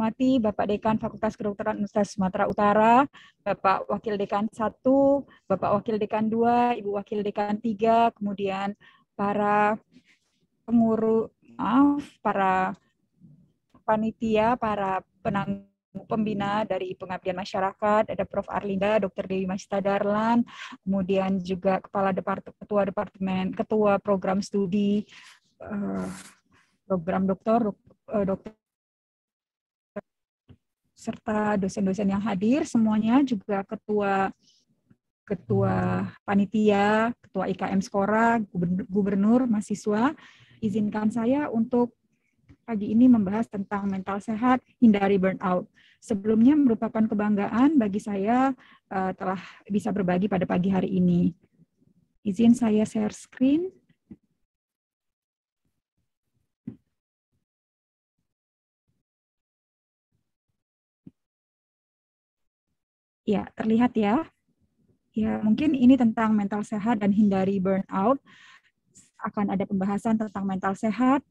hormati Bapak Dekan Fakultas Kedokteran Universitas Sumatera Utara, Bapak Wakil Dekan 1, Bapak Wakil Dekan 2, Ibu Wakil Dekan 3, kemudian para pengurus, para panitia, para pembina dari Pengabdian Masyarakat, ada Prof. Arlinda, Dr. Dewi Masita Darlan, kemudian juga Ketua Program Studi, Program Dokter, serta dosen-dosen yang hadir, semuanya juga ketua panitia, ketua IKM Skora, gubernur, mahasiswa. Izinkan saya untuk pagi ini membahas tentang mental sehat, hindari burnout. Sebelumnya merupakan kebanggaan bagi saya telah bisa berbagi pada pagi hari ini. Izin saya share screen. Ya, terlihat ya. Ya, mungkin ini tentang mental sehat dan hindari burnout. Akan ada pembahasan tentang mental sehat,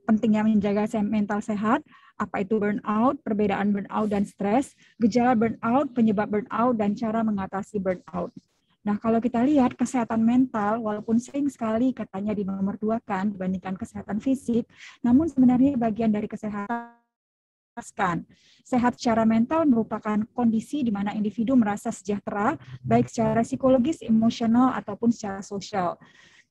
pentingnya menjaga mental sehat, apa itu burnout, perbedaan burnout dan stres, gejala burnout, penyebab burnout, dan cara mengatasi burnout. Nah, kalau kita lihat kesehatan mental, walaupun sering sekali katanya dinomorduakan dibandingkan kesehatan fisik, namun sebenarnya bagian dari kesehatan. Sehat secara mental merupakan kondisi di mana individu merasa sejahtera, baik secara psikologis, emosional, ataupun secara sosial.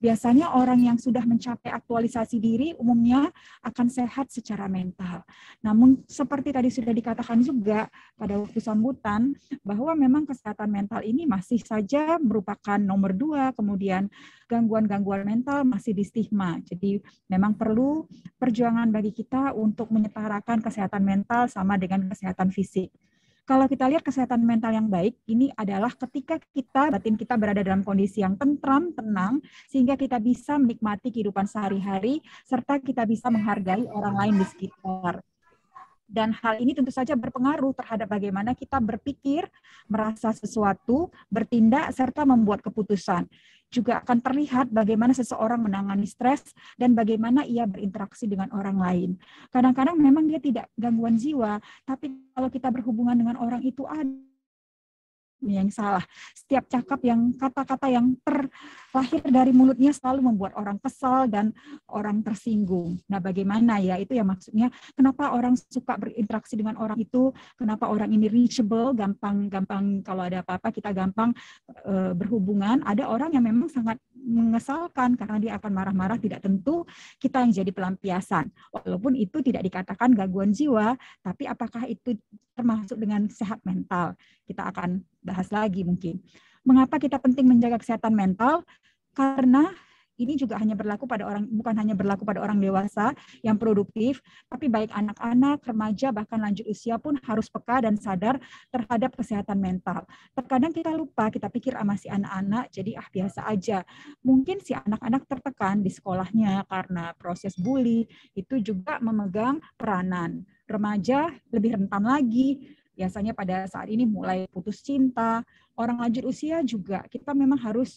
Biasanya orang yang sudah mencapai aktualisasi diri umumnya akan sehat secara mental. Namun seperti tadi sudah dikatakan juga pada waktu sambutan, bahwa memang kesehatan mental ini masih saja merupakan nomor 2, kemudian gangguan-gangguan mental masih di stigma. Jadi memang perlu perjuangan bagi kita untuk menyetarakan kesehatan mental sama dengan kesehatan fisik. Kalau kita lihat kesehatan mental yang baik, ini adalah ketika batin kita berada dalam kondisi yang tentram, tenang, sehingga kita bisa menikmati kehidupan sehari-hari, serta kita bisa menghargai orang lain di sekitar. Dan hal ini tentu saja berpengaruh terhadap bagaimana kita berpikir, merasa sesuatu, bertindak, serta membuat keputusan. Juga akan terlihat bagaimana seseorang menangani stres dan bagaimana ia berinteraksi dengan orang lain. Kadang-kadang memang dia tidak gangguan jiwa, tapi kalau kita berhubungan dengan orang itu ada yang salah. Setiap cakap yang kata-kata yang terlahir dari mulutnya selalu membuat orang kesal dan orang tersinggung. Nah, bagaimana ya? Itu ya maksudnya kenapa orang suka berinteraksi dengan orang itu, kenapa orang ini reachable, gampang kalau ada apa-apa kita gampang berhubungan. Ada orang yang memang sangat mengesalkan karena dia akan marah-marah, tidak tentu kita yang jadi pelampiasan. Walaupun itu tidak dikatakan gangguan jiwa, tapi apakah itu termasuk dengan sehat mental? Kita akan bahas lagi mungkin. Mengapa kita penting menjaga kesehatan mental? Karena ini juga hanya berlaku pada orang, bukan hanya berlaku pada orang dewasa yang produktif, tapi baik anak-anak, remaja, bahkan lanjut usia pun harus peka dan sadar terhadap kesehatan mental. Terkadang kita lupa, kita pikir masih anak-anak, jadi biasa aja. Mungkin si anak-anak tertekan di sekolahnya karena proses bully, itu juga memegang peranan. Remaja lebih rentan lagi, biasanya pada saat ini mulai putus cinta. Orang lanjut usia juga kita memang harus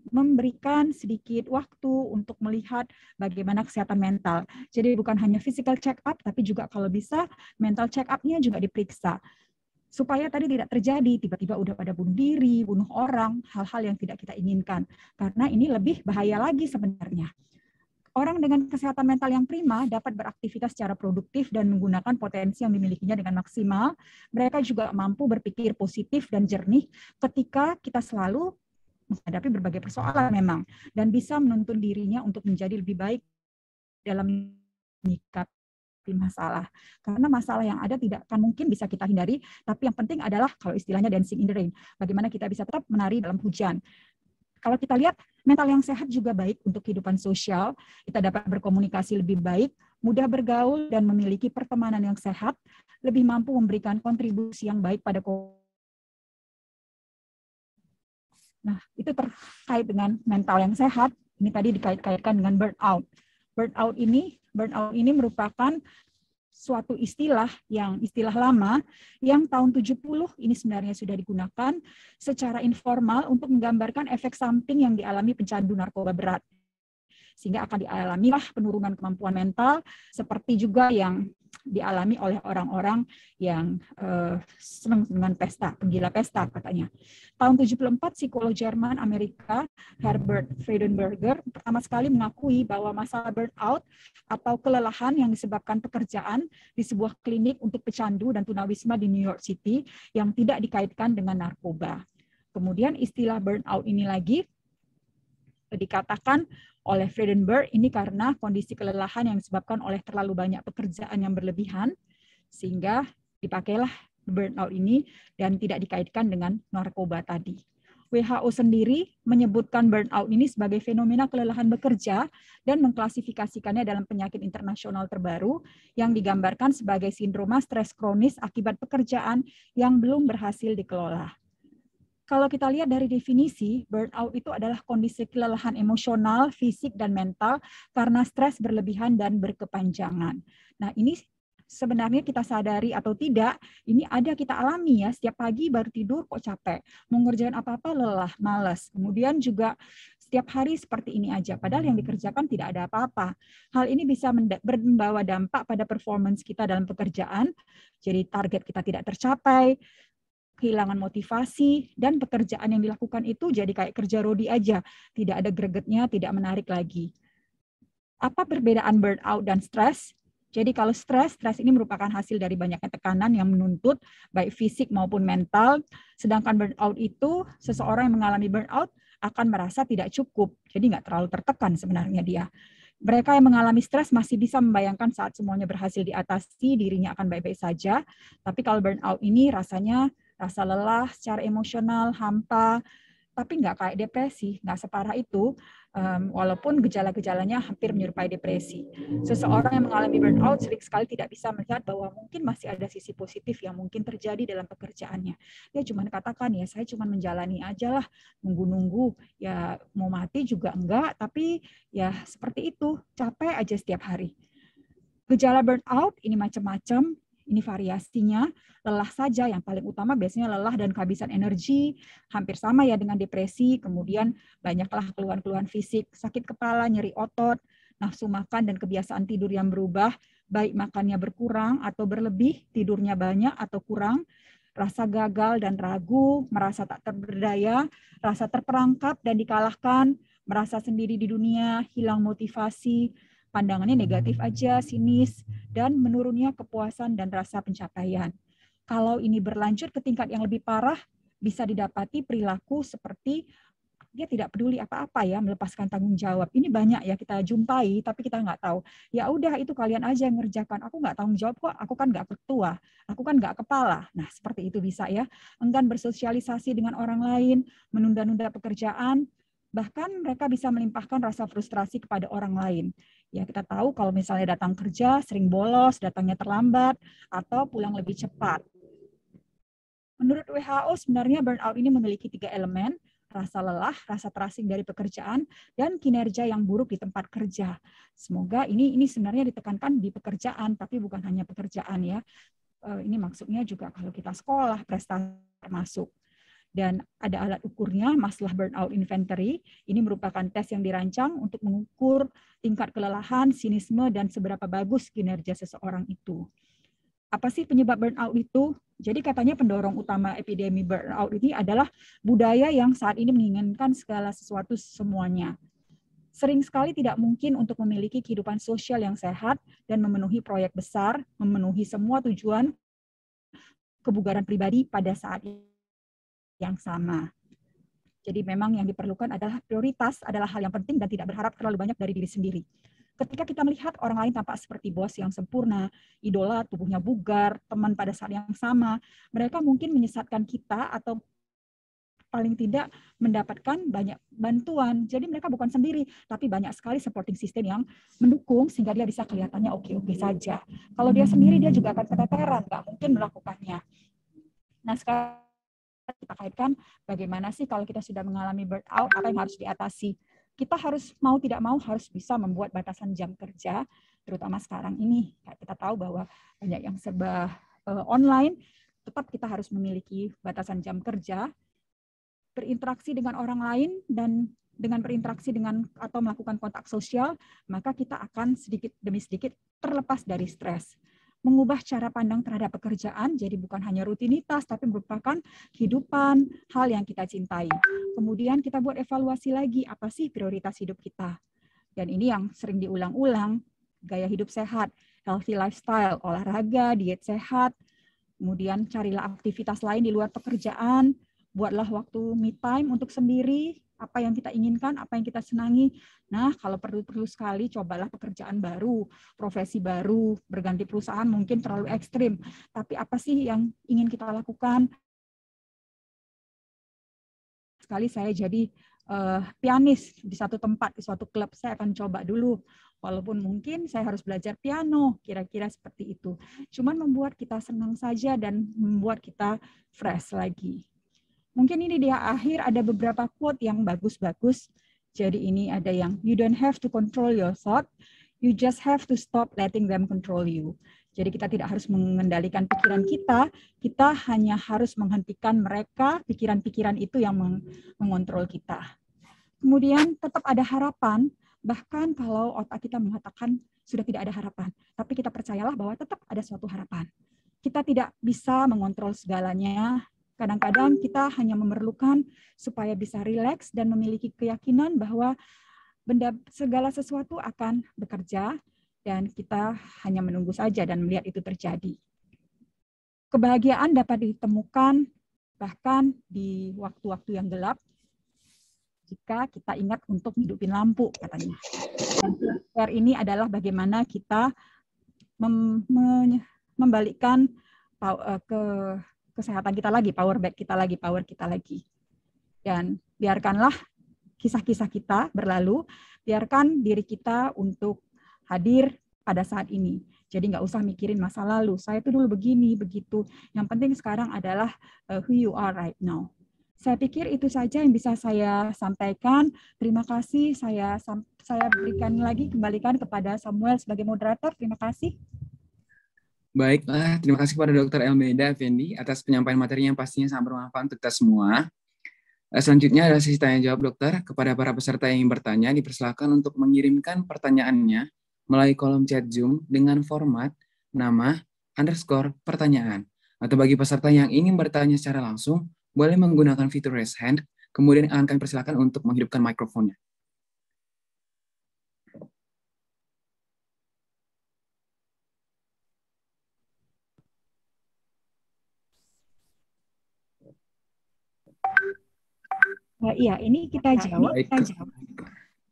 memberikan sedikit waktu untuk melihat bagaimana kesehatan mental. Jadi bukan hanya physical check up, tapi juga kalau bisa mental check up-nya juga diperiksa. Supaya tadi tidak terjadi, tiba-tiba udah pada bunuh diri, bunuh orang, hal-hal yang tidak kita inginkan. Karena ini lebih bahaya lagi sebenarnya. Orang dengan kesehatan mental yang prima dapat beraktivitas secara produktif dan menggunakan potensi yang dimilikinya dengan maksimal. Mereka juga mampu berpikir positif dan jernih ketika kita selalu menghadapi berbagai persoalan memang, dan bisa menuntun dirinya untuk menjadi lebih baik dalam menyikapi masalah. Karena masalah yang ada tidak akan mungkin bisa kita hindari, tapi yang penting adalah kalau istilahnya dancing in the rain, bagaimana kita bisa tetap menari dalam hujan. Kalau kita lihat, mental yang sehat juga baik untuk kehidupan sosial. Kita dapat berkomunikasi lebih baik, mudah bergaul, dan memiliki pertemanan yang sehat, lebih mampu memberikan kontribusi yang baik pada komunitas. Nah, itu terkait dengan mental yang sehat. Ini tadi dikait-kaitkan dengan burnout. Burnout ini merupakan suatu istilah lama yang tahun 70 ini sebenarnya sudah digunakan secara informal untuk menggambarkan efek samping yang dialami pecandu narkoba berat. sehingga akan dialamilah penurunan kemampuan mental seperti juga yang dialami oleh orang-orang yang senang dengan pesta, penggila pesta katanya. Tahun 74, psikolog Jerman Amerika Herbert Freudenberger pertama sekali mengakui bahwa masalah burnout atau kelelahan yang disebabkan pekerjaan di sebuah klinik untuk pecandu dan tunawisma di New York City yang tidak dikaitkan dengan narkoba. Kemudian istilah burnout ini lagi dikatakan oleh Freudenberg ini karena kondisi kelelahan yang disebabkan oleh terlalu banyak pekerjaan yang berlebihan, sehingga dipakailah burnout ini dan tidak dikaitkan dengan narkoba tadi. WHO sendiri menyebutkan burnout ini sebagai fenomena kelelahan bekerja dan mengklasifikasikannya dalam penyakit internasional terbaru yang digambarkan sebagai sindroma stres kronis akibat pekerjaan yang belum berhasil dikelola. Kalau kita lihat dari definisi, burnout itu adalah kondisi kelelahan emosional, fisik, dan mental karena stres berlebihan dan berkepanjangan. Nah, ini sebenarnya kita sadari atau tidak, ini ada kita alami ya, setiap pagi baru tidur kok capek, mau ngerjain apa-apa lelah, malas. Kemudian juga setiap hari seperti ini aja, padahal yang dikerjakan tidak ada apa-apa. Hal ini bisa membawa dampak pada performance kita dalam pekerjaan, jadi target kita tidak tercapai, kehilangan motivasi, dan pekerjaan yang dilakukan itu jadi kayak kerja rodi aja, tidak ada gregetnya, tidak menarik lagi. Apa perbedaan burnout dan stres? Jadi kalau stres ini merupakan hasil dari banyaknya tekanan yang menuntut baik fisik maupun mental, sedangkan burnout itu seseorang yang mengalami burnout akan merasa tidak cukup, jadi nggak terlalu tertekan sebenarnya dia. Mereka yang mengalami stres masih bisa membayangkan saat semuanya berhasil diatasi, dirinya akan baik-baik saja, tapi kalau burnout ini rasanya rasa lelah secara emosional, hampa, tapi nggak kayak depresi, nggak separah itu, walaupun gejala-gejalanya hampir menyerupai depresi. Seseorang yang mengalami burnout sering sekali tidak bisa melihat bahwa mungkin masih ada sisi positif yang mungkin terjadi dalam pekerjaannya. Dia cuma katakan, ya saya cuma menjalani aja lah, nunggu-nunggu, ya mau mati juga enggak, tapi ya seperti itu, capek aja setiap hari. Gejala burnout ini macam-macam, ini variasinya, lelah saja yang paling utama biasanya lelah dan kehabisan energi, hampir sama ya dengan depresi, kemudian banyaklah keluhan-keluhan fisik, sakit kepala, nyeri otot, nafsu makan dan kebiasaan tidur yang berubah, baik makannya berkurang atau berlebih, tidurnya banyak atau kurang, rasa gagal dan ragu, merasa tak berdaya, rasa terperangkap dan dikalahkan, merasa sendiri di dunia, hilang motivasi, pandangannya negatif aja, sinis, dan menurunnya kepuasan dan rasa pencapaian. Kalau ini berlanjut ke tingkat yang lebih parah, bisa didapati perilaku seperti dia tidak peduli apa-apa ya, melepaskan tanggung jawab. Ini banyak ya kita jumpai, tapi kita nggak tahu. Ya udah itu kalian aja yang ngerjakan. Aku nggak tanggung jawab kok, aku kan nggak ketua, aku kan nggak kepala. Nah seperti itu bisa ya. Enggan bersosialisasi dengan orang lain, menunda-nunda pekerjaan, bahkan mereka bisa melimpahkan rasa frustrasi kepada orang lain. Ya kita tahu kalau misalnya datang kerja sering bolos, datangnya terlambat, atau pulang lebih cepat. Menurut WHO sebenarnya burnout ini memiliki 3 elemen, rasa lelah, rasa terasing dari pekerjaan, dan kinerja yang buruk di tempat kerja. Semoga ini sebenarnya ditekankan di pekerjaan, tapi bukan hanya pekerjaan ya. Ini maksudnya juga kalau kita sekolah, prestasi termasuk. Dan ada alat ukurnya, Maslow Burnout Inventory. Ini merupakan tes yang dirancang untuk mengukur tingkat kelelahan, sinisme, dan seberapa bagus kinerja seseorang itu. Apa sih penyebab burnout itu? Jadi katanya pendorong utama epidemi burnout ini adalah budaya yang saat ini menginginkan segala sesuatu semuanya. Sering sekali tidak mungkin untuk memiliki kehidupan sosial yang sehat dan memenuhi proyek besar, memenuhi semua tujuan kebugaran pribadi pada saat yang sama. Jadi memang yang diperlukan adalah prioritas, adalah hal yang penting dan tidak berharap terlalu banyak dari diri sendiri. Ketika kita melihat orang lain tampak seperti bos yang sempurna, idola, tubuhnya bugar, teman pada saat yang sama, mereka mungkin menyesatkan kita atau paling tidak mendapatkan banyak bantuan. Jadi mereka bukan sendiri, tapi banyak sekali supporting system yang mendukung sehingga dia bisa kelihatannya oke-oke saja. Kalau dia sendiri, dia juga akan keteteran, nggak mungkin melakukannya. Nah, sekarang kita kaitkan bagaimana sih kalau kita sudah mengalami burnout, apa yang harus diatasi. Kita harus mau tidak mau harus bisa membuat batasan jam kerja, terutama sekarang ini. Kita tahu bahwa banyak yang serba online, tetap kita harus memiliki batasan jam kerja, berinteraksi dengan orang lain, dan dengan berinteraksi dengan atau melakukan kontak sosial, maka kita akan sedikit demi sedikit terlepas dari stres. Mengubah cara pandang terhadap pekerjaan, jadi bukan hanya rutinitas, tapi merupakan kehidupan, hal yang kita cintai. Kemudian kita buat evaluasi lagi, apa sih prioritas hidup kita? Dan ini yang sering diulang-ulang, gaya hidup sehat, healthy lifestyle, olahraga, diet sehat, kemudian carilah aktivitas lain di luar pekerjaan, buatlah waktu me time untuk sendiri, apa yang kita inginkan, apa yang kita senangi. Nah, kalau perlu sekali, cobalah pekerjaan baru, profesi baru, berganti perusahaan mungkin terlalu ekstrim. Tapi apa sih yang ingin kita lakukan? Sekali saya jadi pianis di satu tempat, di suatu klub, saya akan coba dulu. Walaupun mungkin saya harus belajar piano, kira-kira seperti itu. Cuman membuat kita senang saja dan membuat kita fresh lagi. Mungkin ini di akhir ada beberapa quote yang bagus-bagus. Jadi ini ada yang, you don't have to control your thought, you just have to stop letting them control you. Jadi kita tidak harus mengendalikan pikiran kita hanya harus menghentikan mereka, pikiran-pikiran itu yang mengontrol kita. Kemudian tetap ada harapan, bahkan kalau otak kita mengatakan sudah tidak ada harapan, tapi kita percayalah bahwa tetap ada suatu harapan. Kita tidak bisa mengontrol segalanya. Kadang-kadang kita hanya memerlukan supaya bisa rileks dan memiliki keyakinan bahwa segala sesuatu akan bekerja dan kita hanya menunggu saja dan melihat itu terjadi. Kebahagiaan dapat ditemukan bahkan di waktu-waktu yang gelap, jika kita ingat untuk hidupin lampu, katanya. Dan PR ini adalah bagaimana kita membalikkan ke kesehatan kita lagi, power kita lagi. Dan biarkanlah kisah-kisah kita berlalu, biarkan diri kita untuk hadir pada saat ini. Jadi nggak usah mikirin masa lalu, saya itu dulu begini, begitu. Yang penting sekarang adalah who you are right now. Saya pikir itu saja yang bisa saya sampaikan. Terima kasih. Saya kembalikan kepada Samuel sebagai moderator. Terima kasih. Baiklah, terima kasih kepada Dr. Elmeida Effendi atas penyampaian materi yang pastinya sangat bermanfaat untuk kita semua. Selanjutnya adalah sesi tanya jawab, dokter. Kepada para peserta yang ingin bertanya, dipersilakan untuk mengirimkan pertanyaannya melalui kolom chat Zoom dengan format nama _pertanyaan. Atau bagi peserta yang ingin bertanya secara langsung, boleh menggunakan fitur raise hand, kemudian akan kami persilakan untuk menghidupkan mikrofonnya. Iya, ini kita jawab.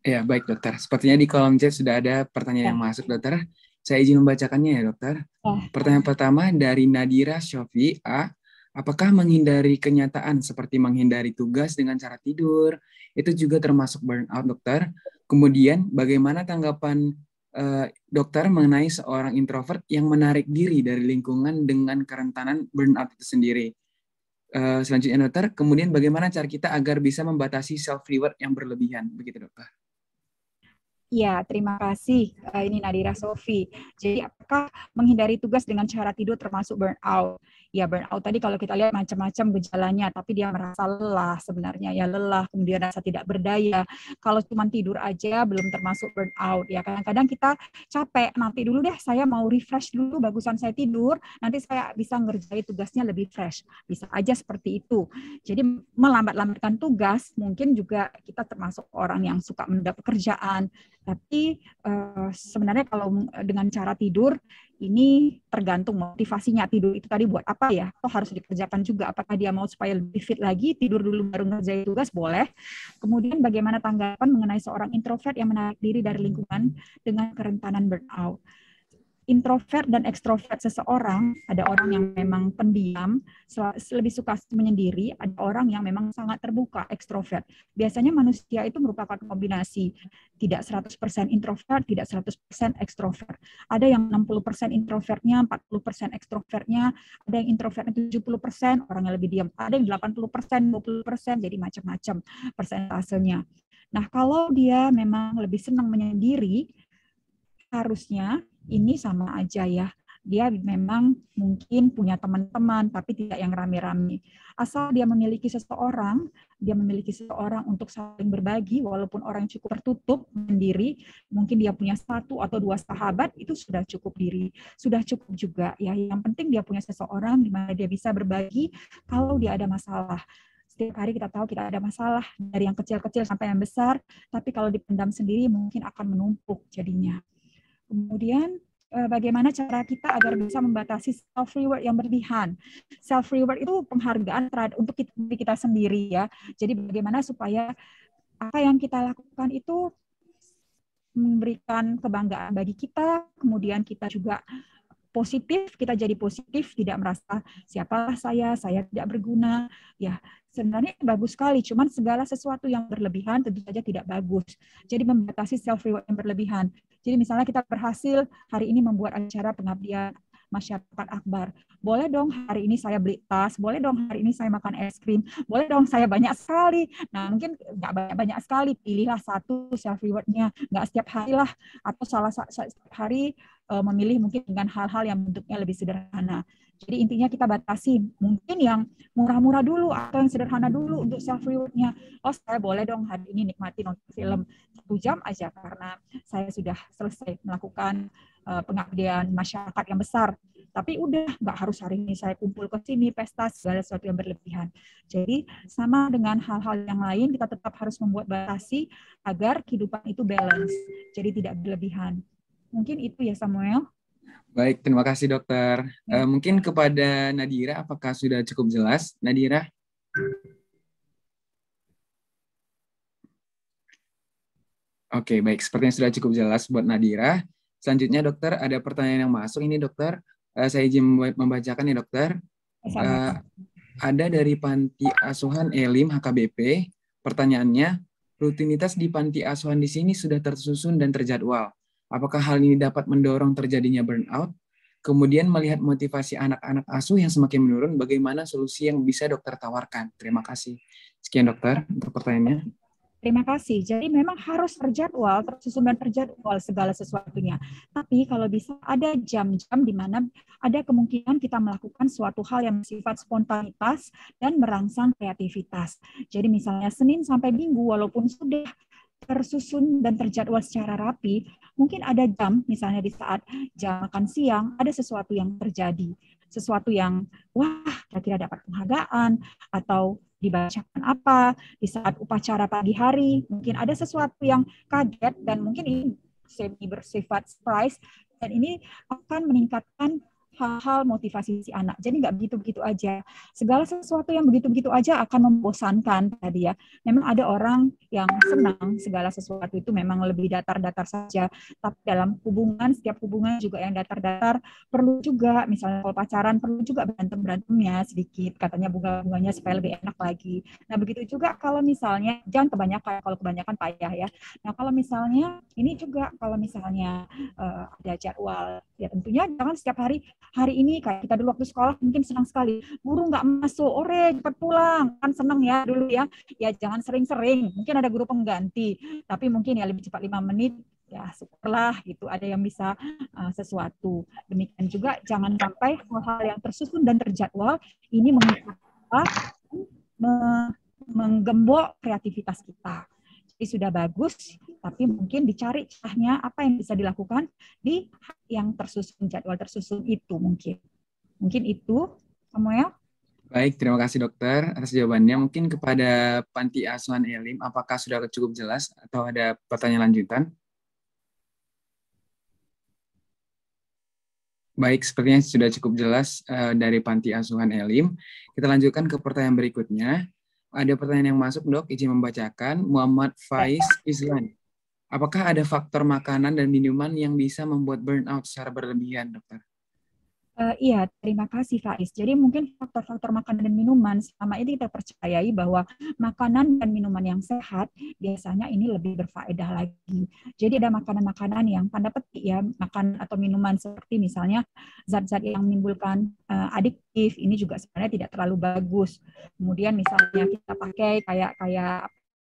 Ya, baik dokter. Sepertinya di kolom chat sudah ada pertanyaan yang masuk, dokter. Saya izin membacakannya ya, dokter. Pertanyaan pertama dari Nadira Shofi A. Apakah menghindari kenyataan seperti menghindari tugas dengan cara tidur, itu juga termasuk burnout, dokter? Kemudian, bagaimana tanggapan dokter mengenai seorang introvert yang menarik diri dari lingkungan dengan kerentanan burnout itu sendiri? Selanjutnya, dokter, kemudian bagaimana cara kita agar bisa membatasi self-reward yang berlebihan? Begitu, dokter. Ya, terima kasih. Ini Nadira Sofi. Jadi, apakah menghindari tugas dengan cara tidur termasuk burnout? Ya, burnout tadi kalau kita lihat macam-macam gejalanya, tapi dia merasa lelah sebenarnya. Ya, lelah, kemudian rasa tidak berdaya. Kalau cuma tidur aja belum termasuk burnout. Ya, kadang-kadang kita capek. Nanti dulu deh, saya mau refresh dulu, bagusan saya tidur. Nanti saya bisa ngerjain tugasnya lebih fresh. Bisa aja seperti itu. Jadi, melambat-lambatkan tugas, mungkin juga kita termasuk orang yang suka menunda pekerjaan. Tapi sebenarnya kalau dengan cara tidur, ini tergantung motivasinya. Tidur itu tadi buat apa ya? Toh harus dikerjakan juga. Apakah dia mau supaya lebih fit lagi, tidur dulu baru ngerjain tugas, boleh. Kemudian bagaimana tanggapan mengenai seorang introvert yang menarik diri dari lingkungan dengan kerentanan burnout? Introvert dan ekstrovert seseorang, ada orang yang memang pendiam, lebih suka menyendiri, ada orang yang memang sangat terbuka, ekstrovert. Biasanya manusia itu merupakan kombinasi, tidak 100% introvert, tidak 100% ekstrovert. Ada yang 60% introvertnya, 40% ekstrovertnya, ada yang introvertnya 70%, orangnya lebih diam, ada yang 80%, 20%, jadi macam-macam persentasenya. Nah, kalau dia memang lebih senang menyendiri, harusnya ini sama aja ya, Dia memang mungkin punya teman-teman, tapi tidak yang rame-rame. Asal dia memiliki seseorang untuk saling berbagi, walaupun orang yang cukup tertutup sendiri, mungkin dia punya 1 atau 2 sahabat, itu sudah cukup sudah cukup juga. Ya, yang penting dia punya seseorang di mana dia bisa berbagi kalau dia ada masalah. Setiap hari kita tahu kita ada masalah, dari yang kecil-kecil sampai yang besar, tapi kalau dipendam sendiri mungkin akan menumpuk jadinya. Kemudian bagaimana cara kita agar bisa membatasi self reward yang berlebihan. Self reward itu penghargaan untuk diri kita sendiri ya. Jadi bagaimana supaya apa yang kita lakukan itu memberikan kebanggaan bagi kita, kemudian kita juga positif, kita jadi positif, tidak merasa siapalah saya tidak berguna. Ya, sebenarnya bagus sekali, cuman segala sesuatu yang berlebihan tentu saja tidak bagus. Jadi membatasi self reward yang berlebihan. Jadi misalnya kita berhasil hari ini membuat acara pengabdian masyarakat akbar. Boleh dong hari ini saya beli tas, boleh dong hari ini saya makan es krim, boleh dong saya banyak sekali. Nah mungkin nggak banyak-banyak sekali, pilihlah satu self reward-nya, nggak setiap hari lah, atau setiap hari memilih mungkin dengan hal-hal yang bentuknya lebih sederhana. Jadi intinya kita batasi, mungkin yang murah-murah dulu atau yang sederhana dulu untuk self reward-nya. Oh saya boleh dong hari ini nikmati nonton film 1 jam aja karena saya sudah selesai melakukan pengabdian masyarakat yang besar. Tapi udah nggak harus hari ini saya kumpul ke sini, pesta, segala sesuatu yang berlebihan. Jadi sama dengan hal-hal yang lain, kita tetap harus membuat batasi agar kehidupan itu balance, jadi tidak berlebihan. Mungkin itu ya Samuel. Baik, terima kasih dokter. Mungkin kepada Nadira, apakah sudah cukup jelas, Nadira? Oke, baik. Sepertinya sudah cukup jelas buat Nadira. Selanjutnya dokter, ada pertanyaan yang masuk ini dokter. Saya izin membacakan ya dokter. Ada dari Panti Asuhan Elim HKBP. Pertanyaannya, rutinitas di Panti Asuhan di sini sudah tersusun dan terjadwal. Apakah hal ini dapat mendorong terjadinya burnout? Kemudian melihat motivasi anak-anak asuh yang semakin menurun, bagaimana solusi yang bisa dokter tawarkan? Terima kasih. Sekian dokter untuk pertanyaannya. Terima kasih. Jadi memang harus terjadwal, tersusun dan terjadwal segala sesuatunya. Tapi kalau bisa ada jam-jam di mana ada kemungkinan kita melakukan suatu hal yang bersifat spontanitas dan merangsang kreativitas. Jadi misalnya Senin sampai Minggu, walaupun sudah tersusun dan terjadwal secara rapi, mungkin ada jam, misalnya di saat jam makan siang, ada sesuatu yang terjadi. Sesuatu yang, wah, kira-kira dapat penghargaan, atau dibacakan apa, di saat upacara pagi hari, mungkin ada sesuatu yang kaget, dan mungkin ini semi bersifat surprise, dan ini akan meningkatkan hal-hal motivasi si anak. Jadi nggak begitu-begitu aja. Segala sesuatu yang begitu-begitu aja akan membosankan tadi ya. Memang ada orang yang senang segala sesuatu itu memang lebih datar-datar saja. Tapi dalam hubungan, setiap hubungan juga yang datar-datar perlu juga, misalnya kalau pacaran perlu juga berantem-berantemnya sedikit, katanya bunga-bunganya supaya lebih enak lagi. Nah begitu juga kalau misalnya, jangan kebanyakan, kalau kebanyakan payah ya. Nah kalau misalnya, ini juga kalau misalnya ada jadwal, ya tentunya jangan setiap hari ini kayak kita dulu waktu sekolah mungkin senang sekali, guru nggak masuk, ore cepat pulang, kan senang ya dulu ya. Ya jangan sering-sering, mungkin ada guru pengganti, tapi mungkin ya lebih cepat 5 menit, ya syukurlah gitu ada yang bisa sesuatu. Demikian juga jangan sampai hal-hal yang tersusun dan terjadwal ini menggembok kreativitas kita. Jadi sudah bagus, tapi mungkin dicari caranya apa yang bisa dilakukan di yang tersusun, jadwal tersusun itu mungkin. Mungkin itu, Samuel. Baik, terima kasih dokter atas jawabannya. Mungkin kepada Panti Asuhan Elim, apakah sudah cukup jelas atau ada pertanyaan lanjutan? Baik, sepertinya sudah cukup jelas dari Panti Asuhan Elim. Kita lanjutkan ke pertanyaan berikutnya. Ada pertanyaan yang masuk, dok. Izin membacakan. Muhammad Faiz Islan. Apakah ada faktor makanan dan minuman yang bisa membuat burnout secara berlebihan, dokter? Iya, terima kasih Faiz. Jadi mungkin faktor-faktor makanan dan minuman, selama ini kita percayai bahwa makanan dan minuman yang sehat, biasanya ini lebih berfaedah lagi. Jadi ada makanan-makanan yang tanda petik ya, makan atau minuman seperti misalnya zat-zat yang menimbulkan adiktif, ini juga sebenarnya tidak terlalu bagus. Kemudian misalnya kita pakai kayak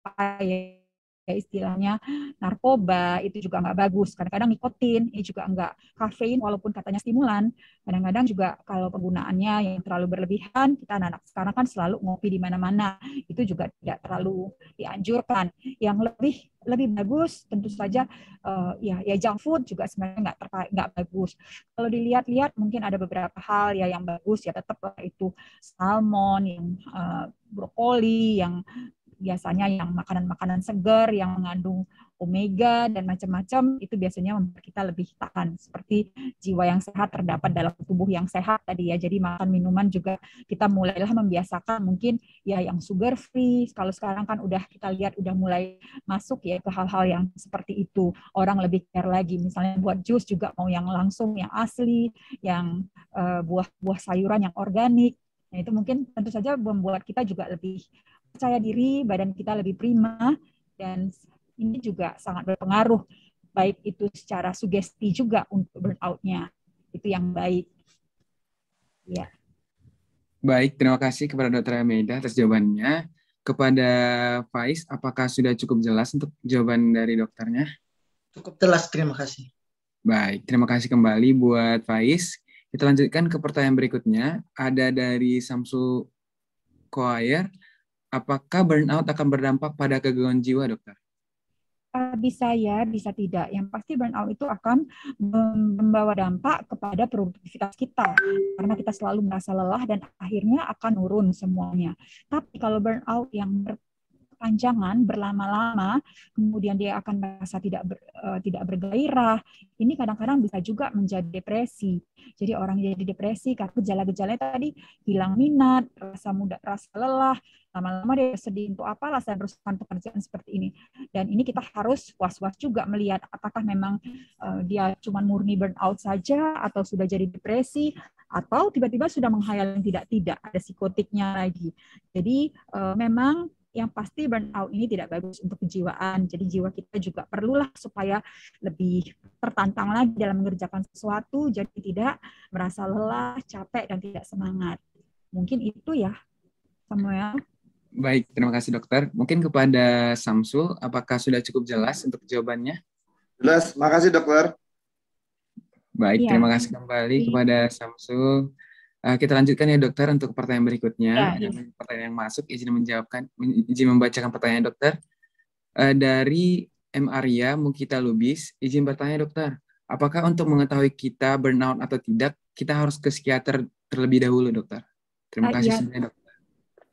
apa ya, ya istilahnya narkoba, itu juga nggak bagus. Kadang-kadang nikotin, ini juga nggak, kafein walaupun katanya stimulan, kadang-kadang juga kalau penggunaannya yang terlalu berlebihan, kita anak-anak sekarang kan selalu ngopi di mana-mana, itu juga tidak terlalu dianjurkan. Yang lebih bagus tentu saja ya junk food juga sebenarnya nggak bagus. Kalau dilihat-lihat mungkin ada beberapa hal ya yang bagus ya, tetap itu salmon, yang brokoli, yang biasanya yang makanan-makanan segar yang mengandung omega dan macam-macam, itu biasanya membuat kita lebih tahan. Seperti jiwa yang sehat terdapat dalam tubuh yang sehat tadi ya. Jadi makan minuman juga kita mulailah membiasakan mungkin ya yang sugar free. Kalau sekarang kan udah kita lihat udah mulai masuk ya ke hal-hal yang seperti itu. Orang lebih care lagi. Misalnya buat jus juga mau yang langsung, yang asli, yang buah-buah sayuran yang organik. Nah, itu mungkin tentu saja membuat kita juga lebih percaya diri, badan kita lebih prima, dan ini juga sangat berpengaruh, baik itu secara sugesti juga untuk burnout-nya. Itu yang baik. Ya. Baik, terima kasih kepada Dr. Ameida atas jawabannya. Kepada Faiz, apakah sudah cukup jelas untuk jawaban dari dokternya? Cukup jelas, terima kasih. Baik, terima kasih kembali buat Faiz. Kita lanjutkan ke pertanyaan berikutnya. Ada dari Samsul Koayer. Apakah burnout akan berdampak pada kegangguan jiwa, dokter? Bisa ya, bisa tidak. Yang pasti burnout itu akan membawa dampak kepada produktivitas kita. Karena kita selalu merasa lelah dan akhirnya akan turun semuanya. Tapi kalau burnout yang berkepanjangan, berlama-lama, kemudian dia akan merasa tidak bergairah. Ini kadang-kadang bisa juga menjadi depresi. Jadi orang jadi depresi karena gejala-gejalanya tadi hilang minat, rasa mudah, rasa lelah, lama-lama dia sedih untuk apa, rasa meneruskan pekerjaan seperti ini. Dan ini kita harus was-was juga melihat apakah memang dia cuma murni burnout saja atau sudah jadi depresi atau tiba-tiba sudah menghayal yang tidak ada psikotiknya lagi. Jadi memang yang pasti burnout ini tidak bagus untuk kejiwaan. Jadi jiwa kita juga perlulah supaya lebih tertantang lagi dalam mengerjakan sesuatu, jadi tidak merasa lelah, capek, dan tidak semangat. Mungkin itu ya, Samuel. Baik, terima kasih dokter. Mungkin kepada Samsul, apakah sudah cukup jelas untuk jawabannya? Jelas, makasih dokter. Baik, terima kasih kembali kepada Samsul. Kita lanjutkan ya dokter untuk pertanyaan berikutnya. Pertanyaan yang masuk, izin membacakan pertanyaan dokter. Dari M. Arya Mukita Lubis, izin bertanya dokter, apakah untuk mengetahui kita burnout atau tidak, kita harus ke psikiater terlebih dahulu dokter? Terima kasih sebelumnya dokter.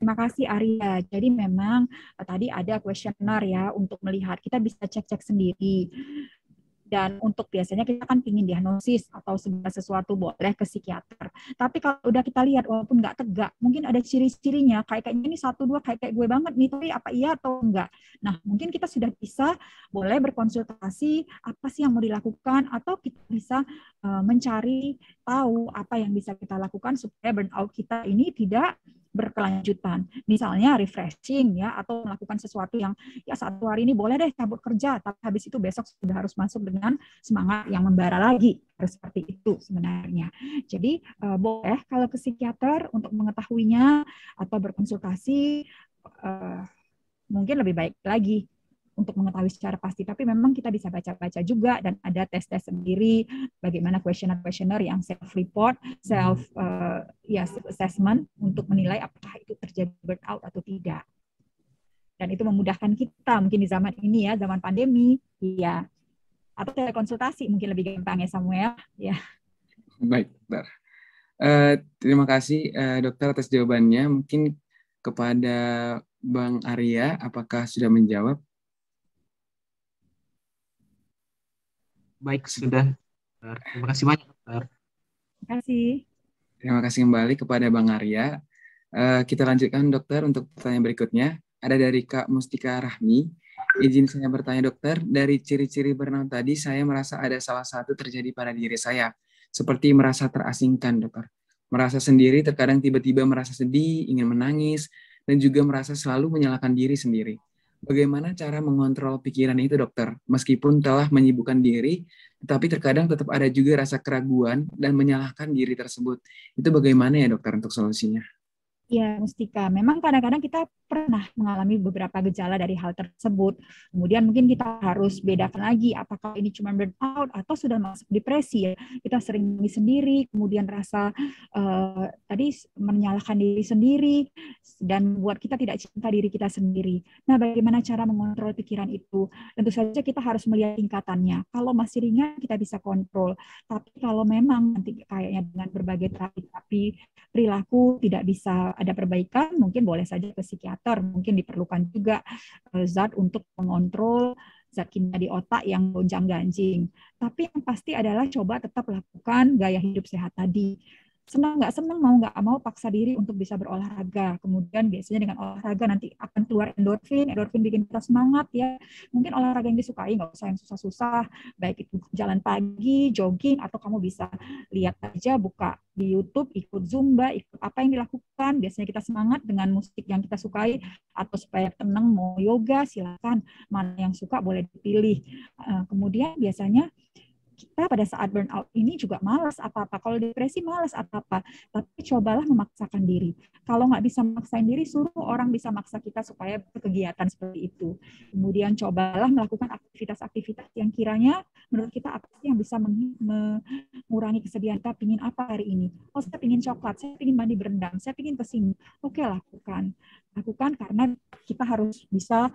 Terima kasih Arya. Jadi memang tadi ada kuesioner ya untuk melihat, kita bisa cek-cek sendiri. Dan untuk biasanya kita kan ingin diagnosis atau segala sesuatu boleh ke psikiater. Tapi kalau udah kita lihat walaupun nggak tegak, mungkin ada ciri-cirinya, kayaknya ini 1-2 kayak gue banget nih, tapi apa iya atau enggak. Nah mungkin kita sudah bisa boleh berkonsultasi apa sih yang mau dilakukan, atau kita bisa mencari tahu apa yang bisa kita lakukan supaya burnout kita ini tidak berkelanjutan. Misalnya refreshing ya, atau melakukan sesuatu yang ya 1 hari ini boleh deh cabut kerja, tapi habis itu besok sudah harus masuk dengan semangat yang membara lagi. Harus seperti itu sebenarnya. Jadi boleh kalau ke psikiater untuk mengetahuinya atau berkonsultasi, mungkin lebih baik lagi untuk mengetahui secara pasti, tapi memang kita bisa baca-baca juga dan ada tes-tes sendiri, bagaimana questionnaire yang self-report, self-assessment untuk menilai apakah itu terjadi burnout atau tidak. Dan itu memudahkan kita mungkin di zaman ini ya, zaman pandemi, ya. Atau telekonsultasi mungkin lebih gampang ya Samuel, ya. Baik, dokter. Terima kasih dokter atas jawabannya. Mungkin kepada Bang Arya, apakah sudah menjawab? Baik, sudah. Terima kasih banyak, dokter. Terima kasih. Terima kasih kembali kepada Bang Arya. Kita lanjutkan, dokter, untuk pertanyaan berikutnya. Ada dari Kak Mustika Rahmi. Izin saya bertanya, dokter. Dari ciri-ciri burnout tadi, saya merasa ada salah satu terjadi pada diri saya. Seperti merasa terasingkan, dokter. Merasa sendiri, terkadang tiba-tiba merasa sedih, ingin menangis, dan juga merasa selalu menyalahkan diri sendiri. Bagaimana cara mengontrol pikiran itu, dokter? Meskipun telah menyibukkan diri, tetapi terkadang tetap ada juga rasa keraguan dan menyalahkan diri tersebut. Itu bagaimana ya, dokter, untuk solusinya? Ya, Mustika. Memang kadang-kadang kita pernah mengalami beberapa gejala dari hal tersebut. Kemudian mungkin kita harus bedakan lagi apakah ini cuma burnout atau sudah masuk depresi ya. Kita sering sendiri, kemudian rasa tadi menyalahkan diri sendiri dan buat kita tidak cinta diri kita sendiri. Nah, bagaimana cara mengontrol pikiran itu? Tentu saja kita harus melihat tingkatannya. Kalau masih ringan kita bisa kontrol. Tapi kalau memang nanti kayaknya dengan berbagai terapi perilaku tidak bisa ada perbaikan, mungkin boleh saja ke psikiater, mungkin diperlukan juga zat untuk mengontrol zat kimia di otak yang gonjang-ganjing. Tapi yang pasti adalah coba tetap lakukan gaya hidup sehat tadi. Senang nggak senang, mau nggak mau paksa diri untuk bisa berolahraga. Kemudian biasanya dengan olahraga nanti akan keluar endorfin bikin kita semangat ya. Mungkin olahraga yang disukai, nggak usah yang susah-susah, baik itu jalan pagi, jogging, atau kamu bisa lihat aja, buka di YouTube, ikut Zumba, ikut apa yang dilakukan. Biasanya kita semangat dengan musik yang kita sukai, atau supaya tenang mau yoga, silakan. Mana yang suka boleh dipilih. Kemudian biasanya kita pada saat burnout ini juga malas apa-apa. Kalau depresi malas apa-apa. Tapi cobalah memaksakan diri. Kalau nggak bisa memaksain diri, suruh orang bisa maksa kita supaya berkegiatan seperti itu. Kemudian cobalah melakukan aktivitas-aktivitas yang kiranya menurut kita apa sih yang bisa mengurangi kesedihan kita. Pingin apa hari ini? Oh, saya pingin coklat, saya pingin mandi berendam, saya pingin kesini. Oke, lakukan karena kita harus bisa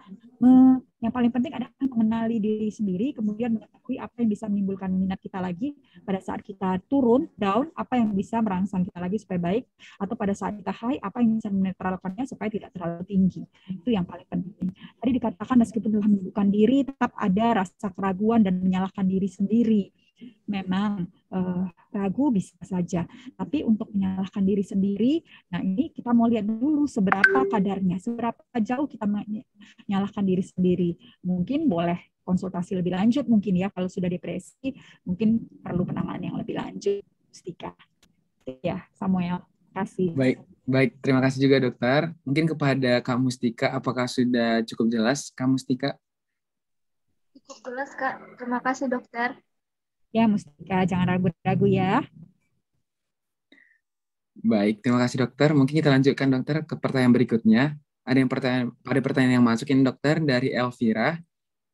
yang paling penting adalah mengenali diri sendiri, kemudian mengetahui apa yang bisa menimbulkan minat kita lagi pada saat kita turun, down, apa yang bisa merangsang kita lagi supaya baik, atau pada saat kita high, apa yang bisa menetralkannya supaya tidak terlalu tinggi. Itu yang paling penting. Tadi dikatakan meskipun telah menyembuhkan diri, tetap ada rasa keraguan dan menyalahkan diri sendiri. Memang ragu bisa saja, tapi untuk menyalahkan diri sendiri, nah ini kita mau lihat dulu seberapa kadarnya, seberapa jauh kita menyalahkan diri sendiri. Mungkin boleh konsultasi lebih lanjut, mungkin ya kalau sudah depresi, mungkin perlu penanganan yang lebih lanjut. Mustika. Ya, Samuel, kasih. Baik, terima kasih juga dokter. Mungkin kepada Kak Mustika, apakah sudah cukup jelas Kak Mustika? Cukup jelas Kak, terima kasih dokter. Ya, Mustika, jangan ragu-ragu ya. Baik, terima kasih dokter. Mungkin kita lanjutkan dokter ke pertanyaan berikutnya. Ada pertanyaan yang masuk ini dokter dari Elvira.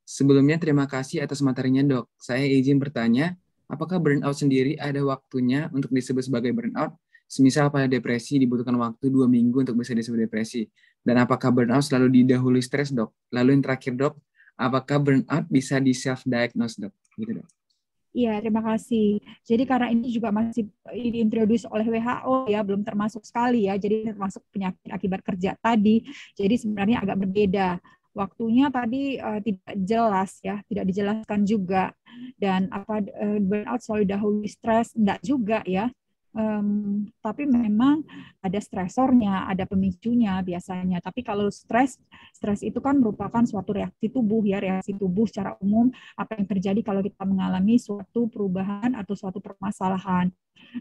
Sebelumnya terima kasih atas materinya dok. Saya izin bertanya, apakah burnout sendiri ada waktunya untuk disebut sebagai burnout? Semisal pada depresi dibutuhkan waktu 2 minggu untuk bisa disebut depresi. Dan apakah burnout selalu didahului stres dok? Lalu yang terakhir dok, apakah burnout bisa di self-diagnose dok? Gitu dok. Iya, terima kasih. Jadi karena ini juga masih diintroduce oleh WHO ya, belum termasuk sekali ya. Jadi termasuk penyakit akibat kerja tadi. Jadi sebenarnya agak berbeda. Waktunya tadi tidak jelas ya, tidak dijelaskan juga. Dan burnout selalu dahului stres, enggak juga ya. Tapi memang ada stresornya, ada pemicunya biasanya. Tapi kalau stres itu kan merupakan suatu reaksi tubuh ya, reaksi tubuh secara umum apa yang terjadi kalau kita mengalami suatu perubahan atau suatu permasalahan.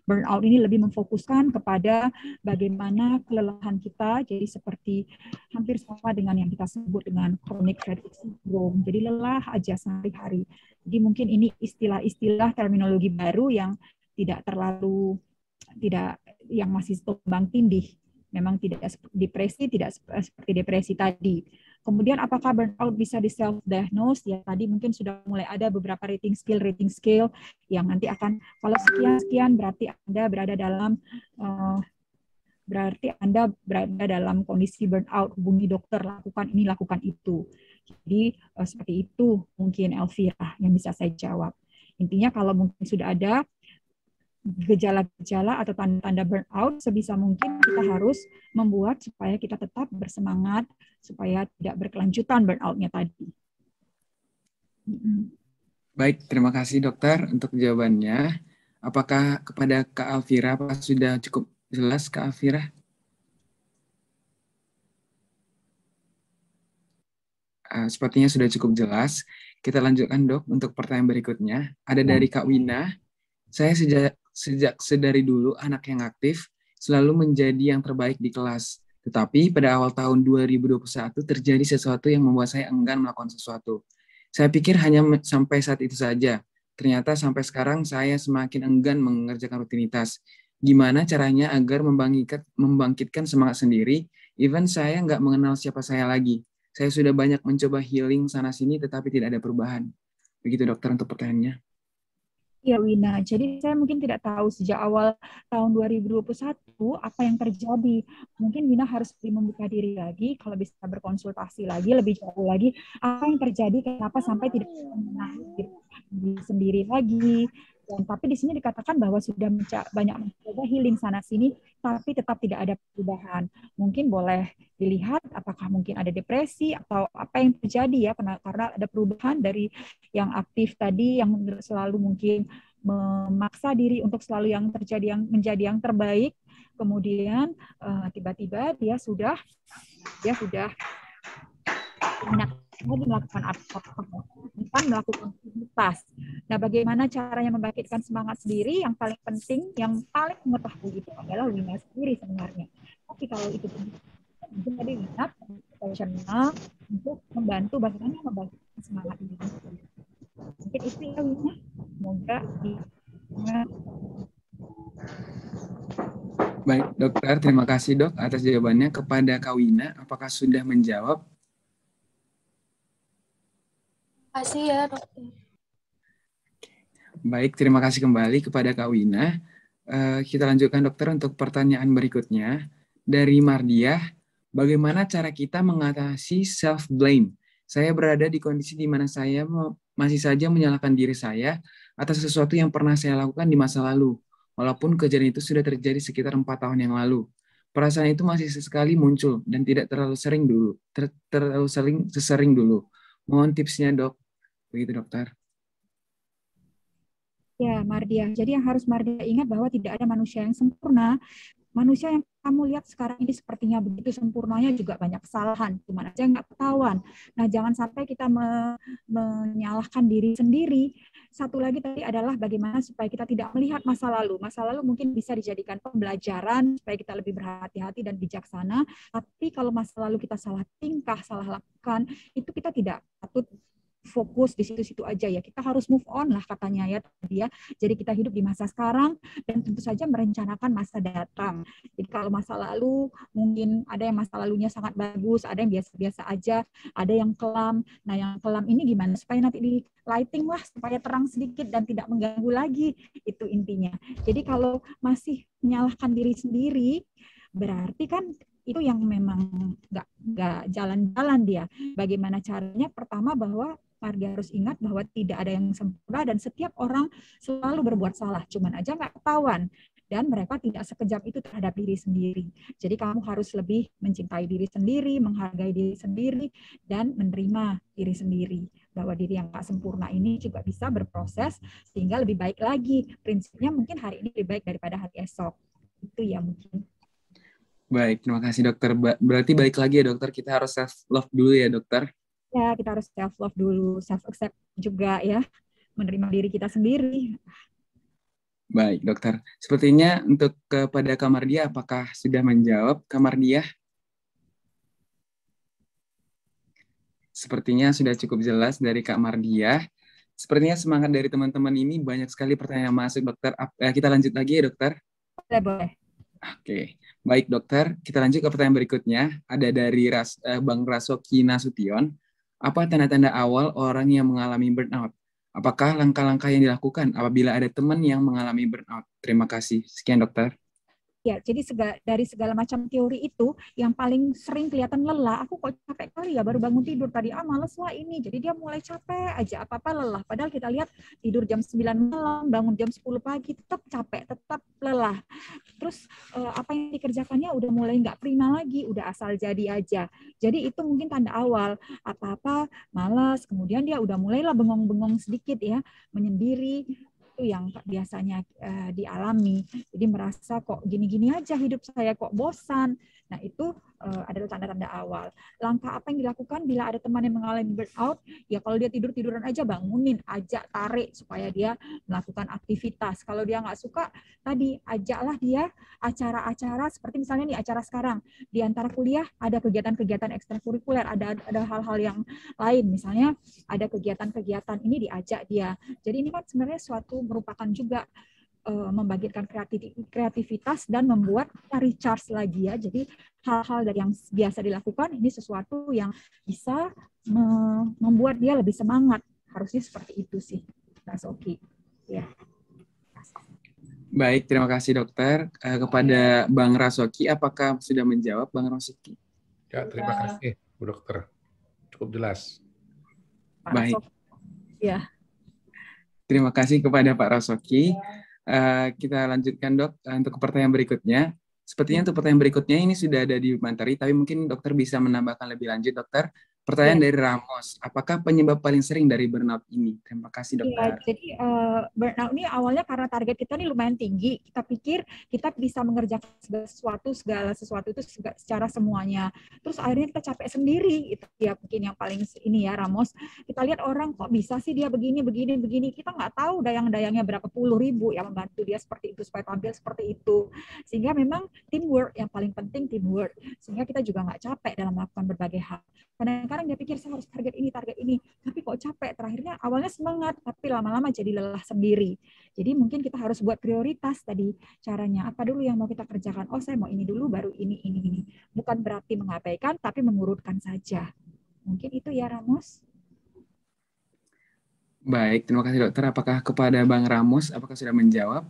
Burnout ini lebih memfokuskan kepada bagaimana kelelahan kita, jadi seperti hampir sama dengan yang kita sebut dengan chronic fatigue syndrome. Jadi lelah aja sehari-hari. Jadi mungkin ini istilah-istilah terminologi baru yang yang masih tumbang tindih. Memang tidak depresi, tidak seperti depresi tadi. Kemudian apakah burnout bisa di self-diagnose? Ya tadi mungkin sudah mulai ada beberapa rating scale yang nanti akan, kalau sekian berarti Anda berada dalam kondisi burnout, hubungi dokter, lakukan ini, lakukan itu. Jadi seperti itu mungkin Elvira yang bisa saya jawab. Intinya kalau mungkin sudah ada gejala-gejala atau tanda-tanda burnout, sebisa mungkin kita harus membuat supaya kita tetap bersemangat, supaya tidak berkelanjutan burnout-nya tadi. Baik, terima kasih dokter untuk jawabannya. Apakah kepada Kak Elvira, apakah sudah cukup jelas Kak Elvira? Sepertinya sudah cukup jelas. Kita lanjutkan dok untuk pertanyaan berikutnya. Ada dari Kak Wina. Saya sejak sedari dulu anak yang aktif, selalu menjadi yang terbaik di kelas. Tetapi pada awal tahun 2021 terjadi sesuatu yang membuat saya enggan melakukan sesuatu. Saya pikir hanya sampai saat itu saja. Ternyata sampai sekarang saya semakin enggan mengerjakan rutinitas. Gimana caranya agar membangkitkan semangat sendiri Even saya nggak mengenal siapa saya lagi. Saya sudah banyak mencoba healing sana-sini, tetapi tidak ada perubahan. Begitu dokter untuk pertanyaannya. Ya Wina, jadi saya mungkin tidak tahu sejak awal tahun 2021 apa yang terjadi. Mungkin Wina harus membuka diri lagi, kalau bisa berkonsultasi lagi, lebih jauh lagi, apa yang terjadi, kenapa sampai tidak mengenali diri sendiri lagi. Dan, tapi di sini dikatakan bahwa sudah banyak mencoba healing sana-sini, tapi tetap tidak ada perubahan. Mungkin boleh dilihat apakah mungkin ada depresi atau apa yang terjadi ya, karena ada perubahan dari yang aktif tadi yang selalu mungkin memaksa diri untuk selalu yang terjadi yang menjadi yang terbaik, kemudian tiba-tiba dia sudah melakukan apa? Bukan melakukan aktivitas. Nah, bagaimana caranya membangkitkan semangat sendiri? Yang paling penting, yang paling mengetahui itu adalah Wina sendiri sebenarnya. Tapi kalau itu mungkin tadi Wina profesional untuk membantu bagaimana membangkitkan semangat diri. Mungkin itu ya Wina. Semoga Baik, dokter. Terima kasih dok atas jawabannya. Kepada Kak Wina, apakah sudah menjawab? Terima kasih ya dokter. Baik, terima kasih kembali kepada Kak Wina. Kita lanjutkan dokter untuk pertanyaan berikutnya. Dari Mardiah, bagaimana cara kita mengatasi self-blame? Saya berada di kondisi di mana saya masih saja menyalahkan diri saya atas sesuatu yang pernah saya lakukan di masa lalu. Walaupun kejadian itu sudah terjadi sekitar 4 tahun yang lalu. Perasaan itu masih sesekali muncul dan tidak terlalu sering dulu. Sesering dulu. Mohon tipsnya dok. Begitu dokter. Ya, Mardia. Jadi yang harus Mardia ingat bahwa tidak ada manusia yang sempurna. Manusia yang kamu lihat sekarang ini sepertinya begitu sempurnanya juga banyak kesalahan, cuma aja nggak ketahuan. Nah, jangan sampai kita menyalahkan diri sendiri. Satu lagi tadi adalah bagaimana supaya kita tidak melihat masa lalu. Masa lalu mungkin bisa dijadikan pembelajaran supaya kita lebih berhati-hati dan bijaksana. Tapi kalau masa lalu kita salah tingkah, salah lakukan, itu kita tidak patut fokus di situ-situ aja ya. Kita harus move on lah katanya ya tadi ya. Jadi kita hidup di masa sekarang dan tentu saja merencanakan masa datang. Jadi kalau masa lalu mungkin ada yang masa lalunya sangat bagus, ada yang biasa-biasa aja, ada yang kelam. Nah, yang kelam ini gimana supaya nanti di lighting lah supaya terang sedikit dan tidak mengganggu lagi. Itu intinya. Jadi kalau masih menyalahkan diri sendiri, berarti kan itu yang memang nggak jalan-jalan dia. Bagaimana caranya? Pertama bahwa Mardia harus ingat bahwa tidak ada yang sempurna dan setiap orang selalu berbuat salah, cuman aja nggak ketahuan. Dan mereka tidak sekejam itu terhadap diri sendiri. Jadi kamu harus lebih mencintai diri sendiri, menghargai diri sendiri, dan menerima diri sendiri. Bahwa diri yang nggak sempurna ini juga bisa berproses sehingga lebih baik lagi. Prinsipnya mungkin hari ini lebih baik daripada hari esok. Itu ya mungkin. Baik, terima kasih dokter. Berarti balik lagi ya dokter, kita harus self-love dulu ya dokter. Ya, kita harus self-love dulu, self-accept juga ya, menerima diri kita sendiri. Baik, dokter. Sepertinya untuk kepada Kak Mardia, apakah sudah menjawab Kak Mardia? Sepertinya sudah cukup jelas dari Kak Mardia. Sepertinya semangat dari teman-teman ini banyak sekali pertanyaan masuk, dokter. Kita lanjut lagi ya, dokter? Boleh. Oke, baik dokter. Kita lanjut ke pertanyaan berikutnya. Ada dari Bang Rasoki Nasution. Apa tanda-tanda awal orang yang mengalami burnout? Apakah langkah-langkah yang dilakukan apabila ada teman yang mengalami burnout? Terima kasih. Sekian, dokter. Ya, jadi dari segala macam teori itu, yang paling sering kelihatan lelah, aku kok capek kali ya, baru bangun tidur tadi, males lah ini. Jadi dia mulai capek aja, apa-apa lelah. Padahal kita lihat tidur jam 9 malam, bangun jam 10 pagi, tetap capek, tetap lelah. Terus apa yang dikerjakannya udah mulai nggak prima lagi, udah asal jadi aja. Jadi itu mungkin tanda awal, apa-apa malas, kemudian dia udah mulailah bengong-bengong sedikit ya, menyendiri. Itu yang biasanya dialami. Jadi merasa kok gini-gini aja hidup saya, kok bosan. Nah, itu adalah tanda-tanda awal. Langkah apa yang dilakukan bila ada teman yang mengalami burnout? Ya kalau dia tidur-tiduran aja, bangunin, ajak, tarik supaya dia melakukan aktivitas. Kalau dia nggak suka, tadi ajaklah dia acara-acara seperti misalnya nih acara sekarang. Di antara kuliah ada kegiatan-kegiatan ekstrakurikuler, ada hal-hal yang lain. Misalnya ada kegiatan-kegiatan ini diajak dia. Jadi ini kan sebenarnya suatu merupakan juga membangkitkan kreativitas dan membuat recharge lagi ya. Jadi hal-hal dari yang biasa dilakukan ini sesuatu yang bisa membuat dia lebih semangat. Harusnya seperti itu sih, Mas Oki. Ya. Baik, terima kasih dokter. Kepada Bang Rasoki, apakah sudah menjawab Bang Rasoki? Ya, terima kasih Bu Dokter. Cukup jelas. Baik. Ya. Terima kasih kepada Pak Rasoki. Kita lanjutkan dok untuk pertanyaan berikutnya. Sepertinya untuk pertanyaan berikutnya ini sudah ada di materi, tapi mungkin dokter bisa menambahkan lebih lanjut, dokter. Pertanyaan dari Ramos, apakah penyebab paling sering dari burnout ini? Terima kasih dokter. Ya, jadi burnout ini awalnya karena target kita ini lumayan tinggi. Kita pikir kita bisa mengerjakan segala sesuatu itu secara semuanya. Terus akhirnya kita capek sendiri. Itu ya mungkin yang paling ini ya Ramos. Kita lihat orang kok bisa sih dia begini. Kita nggak tahu dayang-dayangnya berapa puluh ribu yang membantu dia seperti itu supaya tampil seperti itu. Sehingga memang teamwork yang paling penting, teamwork. Sehingga kita juga nggak capek dalam melakukan berbagai hal. Kadang-kadang dia pikir saya harus target ini, tapi kok capek. Terakhirnya awalnya semangat, tapi lama-lama jadi lelah sendiri. Jadi mungkin kita harus buat prioritas tadi caranya. Apa dulu yang mau kita kerjakan? Oh, saya mau ini dulu, baru ini. Bukan berarti mengabaikan, tapi mengurutkan saja. Mungkin itu ya, Ramos. Baik, terima kasih dokter. Apakah kepada Bang Ramos, apakah sudah menjawab?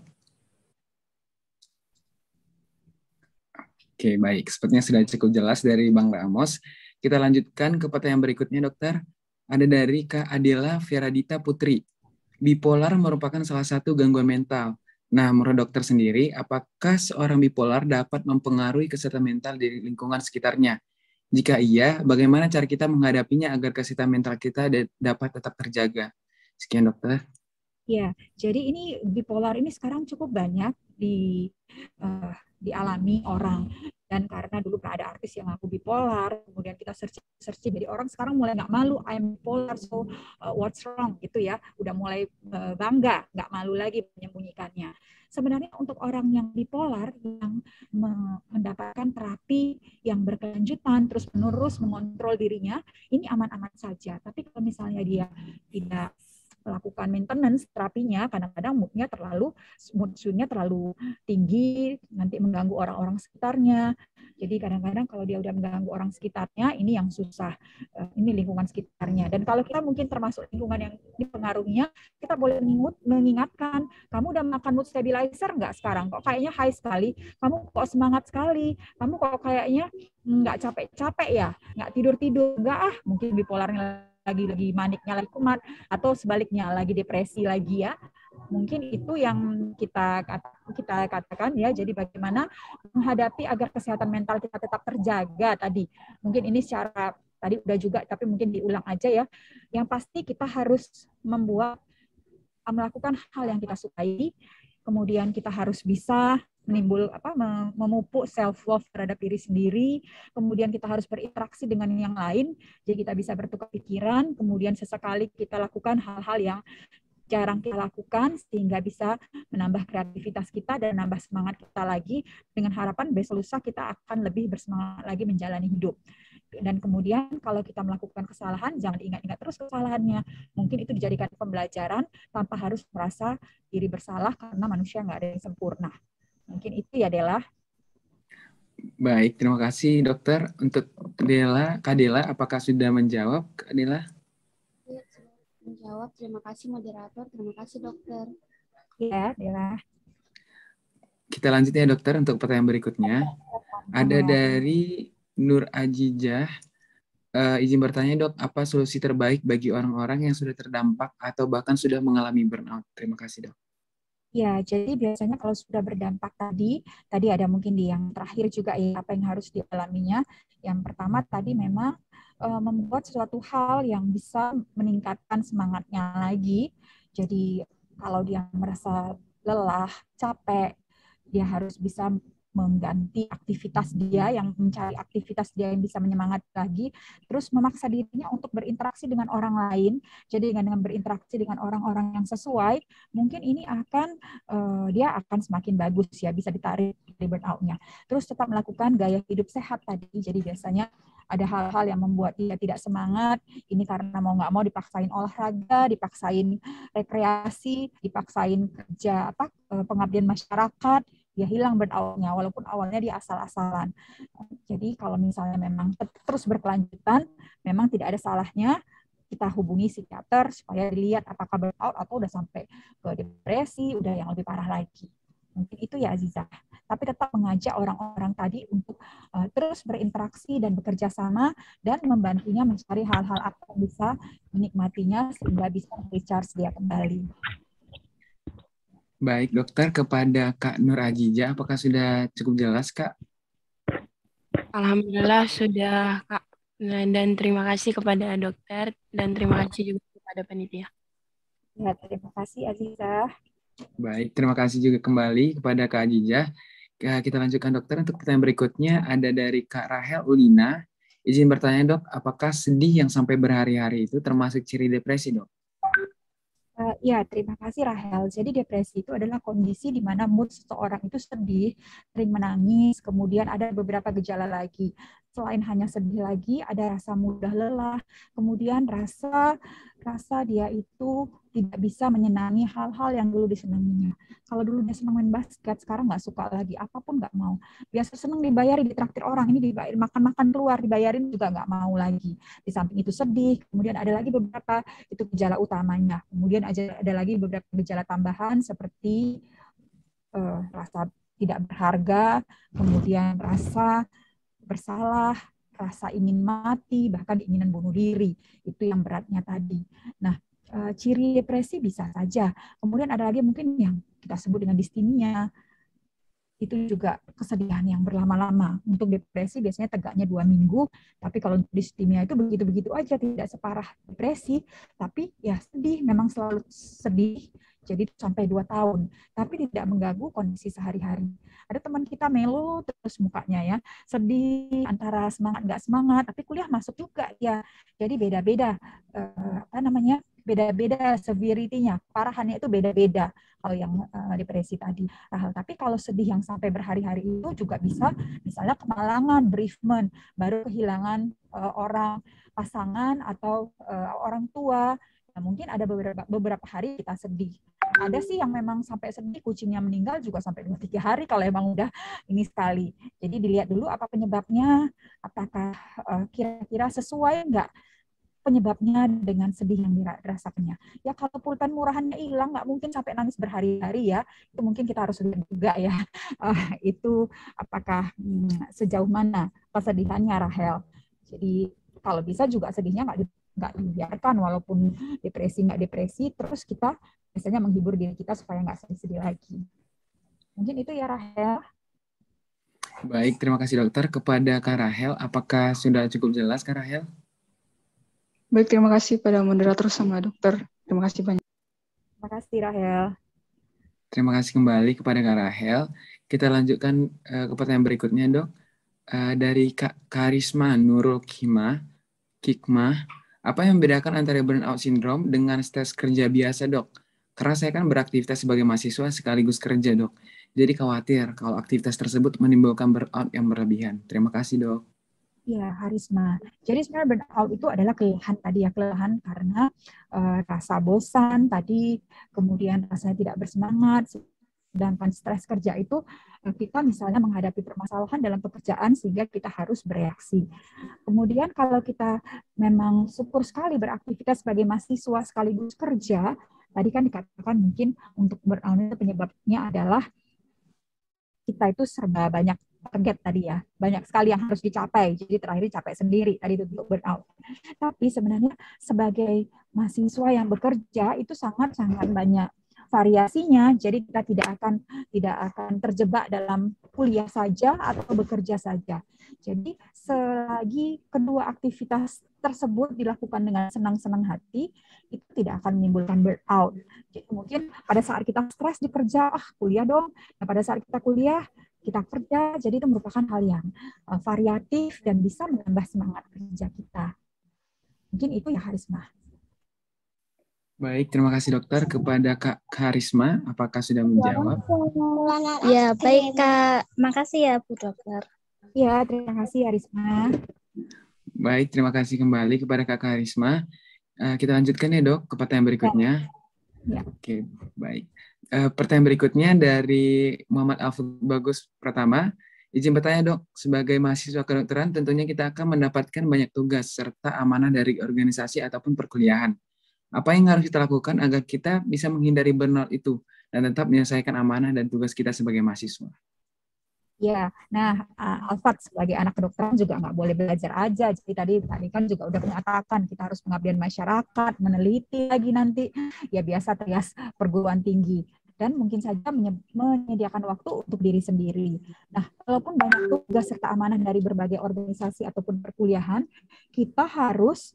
Oke, baik. Sepertinya sudah cukup jelas dari Bang Ramos. Kita lanjutkan ke pertanyaan berikutnya, dokter. Ada dari Kak Adela Fieradita Putri. Bipolar merupakan salah satu gangguan mental. Nah, menurut dokter sendiri, apakah seorang bipolar dapat mempengaruhi kesehatan mental di lingkungan sekitarnya? Jika iya, bagaimana cara kita menghadapinya agar kesehatan mental kita dapat tetap terjaga? Sekian, dokter. Ya, jadi ini bipolar ini sekarang cukup banyak dialami orang. Dan karena dulu pernah ada artis yang ngaku bipolar, kemudian kita searching, jadi orang sekarang mulai nggak malu, I'm bipolar, so what's wrong gitu ya, udah mulai bangga, nggak malu lagi menyembunyikannya. Sebenarnya untuk orang yang bipolar yang mendapatkan terapi yang berkelanjutan, terus menerus mengontrol dirinya, ini aman-aman saja. Tapi kalau misalnya dia tidak melakukan maintenance terapinya, kadang-kadang mood-nya terlalu tinggi, nanti mengganggu orang-orang sekitarnya. Jadi kadang-kadang kalau dia udah mengganggu orang sekitarnya, ini yang susah. Ini lingkungan sekitarnya. Dan kalau kita mungkin termasuk lingkungan yang dipengaruhinya, kita boleh mengingatkan, kamu udah makan mood stabilizer nggak sekarang? Kok kayaknya high sekali? Kamu kok semangat sekali? Kamu kok kayaknya nggak capek-capek ya? Nggak tidur-tidur? Nggak mungkin bipolarnya lagi maniknya lagi kumat, atau sebaliknya lagi depresi lagi ya. Mungkin itu yang kita katakan ya. Jadi bagaimana menghadapi agar kesehatan mental kita tetap terjaga tadi. Mungkin ini secara tadi udah juga, tapi mungkin diulang aja ya. Yang pasti kita harus melakukan hal yang kita sukai. Kemudian kita harus bisa memupuk self love terhadap diri sendiri. Kemudian kita harus berinteraksi dengan yang lain, jadi kita bisa bertukar pikiran. Kemudian sesekali kita lakukan hal-hal yang jarang kita lakukan, sehingga bisa menambah kreativitas kita dan menambah semangat kita lagi, dengan harapan besok lusa kita akan lebih bersemangat lagi menjalani hidup. Dan kemudian kalau kita melakukan kesalahan, jangan diingat-ingat terus kesalahannya. Mungkin itu dijadikan pembelajaran tanpa harus merasa diri bersalah, karena manusia nggak ada yang sempurna. Mungkin itu ya, Dela. Baik, terima kasih dokter. Untuk Kak Dela, apakah sudah menjawab, Kak Dela? Ya, sudah menjawab. Terima kasih moderator. Terima kasih dokter. Ya, Dela. Kita lanjut ya dokter untuk pertanyaan berikutnya. Ada dari Nur Ajijah. Izin bertanya dok, apa solusi terbaik bagi orang-orang yang sudah terdampak atau bahkan sudah mengalami burnout? Terima kasih dok. Ya, jadi biasanya kalau sudah berdampak tadi ada mungkin di yang terakhir juga ya, apa yang harus dialaminya. Yang pertama tadi memang membuat suatu hal yang bisa meningkatkan semangatnya lagi. Jadi kalau dia merasa lelah, capek, dia harus bisa mengganti aktivitas dia, yang mencari aktivitas dia yang bisa menyemangati lagi, terus memaksa dirinya untuk berinteraksi dengan orang lain. Jadi dengan berinteraksi dengan orang-orang yang sesuai, mungkin ini dia akan semakin bagus ya, bisa ditarik dari burnout-nya. Terus tetap melakukan gaya hidup sehat tadi. Jadi biasanya ada hal-hal yang membuat dia tidak semangat, ini karena mau nggak mau dipaksain olahraga, dipaksain rekreasi, dipaksain kerja pengabdian masyarakat, dia hilang burnout-nya walaupun awalnya dia asal-asalan. Jadi kalau misalnya memang terus berkelanjutan, memang tidak ada salahnya kita hubungi psikiater supaya dilihat apakah burnout atau udah sampai ke depresi, udah yang lebih parah lagi. Mungkin itu ya Azizah. Tapi tetap mengajak orang-orang tadi untuk terus berinteraksi dan bekerja sama dan membantunya mencari hal-hal apa yang bisa menikmatinya sehingga bisa recharge dia kembali. Baik dokter, kepada Kak Nur Azizah, apakah sudah cukup jelas Kak? Alhamdulillah sudah Kak. Dan terima kasih kepada dokter dan terima kasih juga kepada panitia. Ya, terima kasih Azizah. Baik, terima kasih juga kembali kepada Kak Azizah. Kita lanjutkan dokter, untuk pertanyaan berikutnya ada dari Kak Rahel Ulina. Izin bertanya dok, apakah sedih yang sampai berhari-hari itu termasuk ciri depresi dok? Ya, terima kasih Rahel. Jadi depresi itu adalah kondisi di mana mood seseorang itu sedih, sering menangis, kemudian ada beberapa gejala lagi. Selain hanya sedih lagi, ada rasa mudah lelah, kemudian rasa dia itu tidak bisa menyenangi hal-hal yang dulu disenanginya. Kalau dulu dia senang main basket, sekarang nggak suka lagi, apapun nggak mau. Biasa senang dibayari, ditraktir orang, ini dibayarin makan-makan keluar, dibayarin juga nggak mau lagi. Di samping itu sedih, kemudian ada lagi beberapa, itu gejala utamanya. Kemudian ada lagi beberapa gejala tambahan seperti rasa tidak berharga, kemudian rasa bersalah, rasa ingin mati, bahkan keinginan bunuh diri. Itu yang beratnya tadi. Nah, ciri depresi bisa saja. Kemudian ada lagi mungkin yang kita sebut dengan distimia. Itu juga kesedihan yang berlama-lama. Untuk depresi biasanya tegaknya 2 minggu, tapi kalau distimia itu begitu-begitu aja, tidak separah depresi, tapi ya sedih, memang selalu sedih, jadi sampai 2 tahun, tapi tidak mengganggu kondisi sehari-hari. Ada teman kita melo terus mukanya ya, sedih, antara semangat nggak semangat, tapi kuliah masuk juga ya. Jadi beda-beda beda-beda severity-nya, parahannya itu beda-beda kalau yang depresi tadi. Tapi kalau sedih yang sampai berhari-hari itu juga bisa, misalnya kemalangan, bereavement, baru kehilangan orang pasangan atau orang tua. Nah, mungkin ada beberapa hari kita sedih. Ada sih yang memang sampai sedih, kucingnya meninggal juga sampai 2-3 hari kalau emang udah ini sekali. Jadi dilihat dulu apa penyebabnya, apakah kira-kira sesuai nggak penyebabnya dengan sedih yang dirasakannya. Ya kalau pulpen murahannya hilang, nggak mungkin sampai nangis berhari-hari ya. Itu mungkin kita harus lihat juga ya. Itu apakah sejauh mana kesedihannya Rahel. Jadi kalau bisa juga sedihnya nggak dibiarkan, walaupun depresi nggak depresi, terus kita biasanya menghibur diri kita supaya nggak sedih-sedih lagi. Mungkin itu ya Rahel. Baik, terima kasih dokter. Kepada Kak Rahel, apakah sudah cukup jelas Kak Rahel? Baik, terima kasih pada moderator sama dokter. Terima kasih banyak. Terima kasih Rahel. Terima kasih kembali kepada Kak Rahel. Kita lanjutkan ke pertanyaan berikutnya dok. Dari Kak Karisma Nurul Hikmah, apa yang membedakan antara burnout syndrome dengan stres kerja biasa dok? Karena saya kan beraktivitas sebagai mahasiswa sekaligus kerja dok. Jadi khawatir kalau aktivitas tersebut menimbulkan burnout yang berlebihan. Terima kasih dok. Ya, Harisma. Jadi sebenarnya burnout itu adalah kelelahan tadi ya, kelelahan karena rasa bosan tadi, kemudian rasanya tidak bersemangat. Sedangkan stres kerja itu kita misalnya menghadapi permasalahan dalam pekerjaan sehingga kita harus bereaksi. Kemudian kalau kita memang syukur sekali beraktivitas sebagai mahasiswa sekaligus kerja, tadi kan dikatakan mungkin untuk burnout itu penyebabnya adalah kita itu serba banyak target tadi ya, banyak sekali yang harus dicapai, jadi terakhir capek sendiri tadi itu untuk burnout. Tapi sebenarnya sebagai mahasiswa yang bekerja itu sangat-sangat banyak variasinya, jadi kita tidak akan terjebak dalam kuliah saja atau bekerja saja. Jadi selagi kedua aktivitas tersebut dilakukan dengan senang-senang hati, itu tidak akan menimbulkan burnout. Jadi mungkin pada saat kita stres di kerja, kuliah dong. Nah, pada saat kita kuliah, kita kerja, jadi itu merupakan hal yang variatif dan bisa menambah semangat kerja kita. Mungkin itu ya Harisma. Baik, terima kasih dokter. Kepada Kak Harisma, apakah sudah menjawab? Ya, baik Kak. Makasih ya Bu Dokter. Ya, terima kasih Harisma. Baik, terima kasih kembali kepada Kak Karisma. Kita lanjutkan ya dok ke pertanyaan berikutnya. Ya. Oke, baik. Pertanyaan berikutnya dari Muhammad Alfred Bagus Pratama. Izin bertanya dok, sebagai mahasiswa kedokteran tentunya kita akan mendapatkan banyak tugas serta amanah dari organisasi ataupun perkuliahan. Apa yang harus kita lakukan agar kita bisa menghindari burnout itu dan tetap menyelesaikan amanah dan tugas kita sebagai mahasiswa? Ya, nah Alfat sebagai anak kedokteran juga nggak boleh belajar aja. Jadi tadi kan juga udah menyatakan kita harus pengabdian masyarakat, meneliti lagi nanti, ya biasa trias perguruan tinggi. Dan mungkin saja menyediakan waktu untuk diri sendiri. Nah, walaupun banyak tugas serta amanah dari berbagai organisasi ataupun perkuliahan, kita harus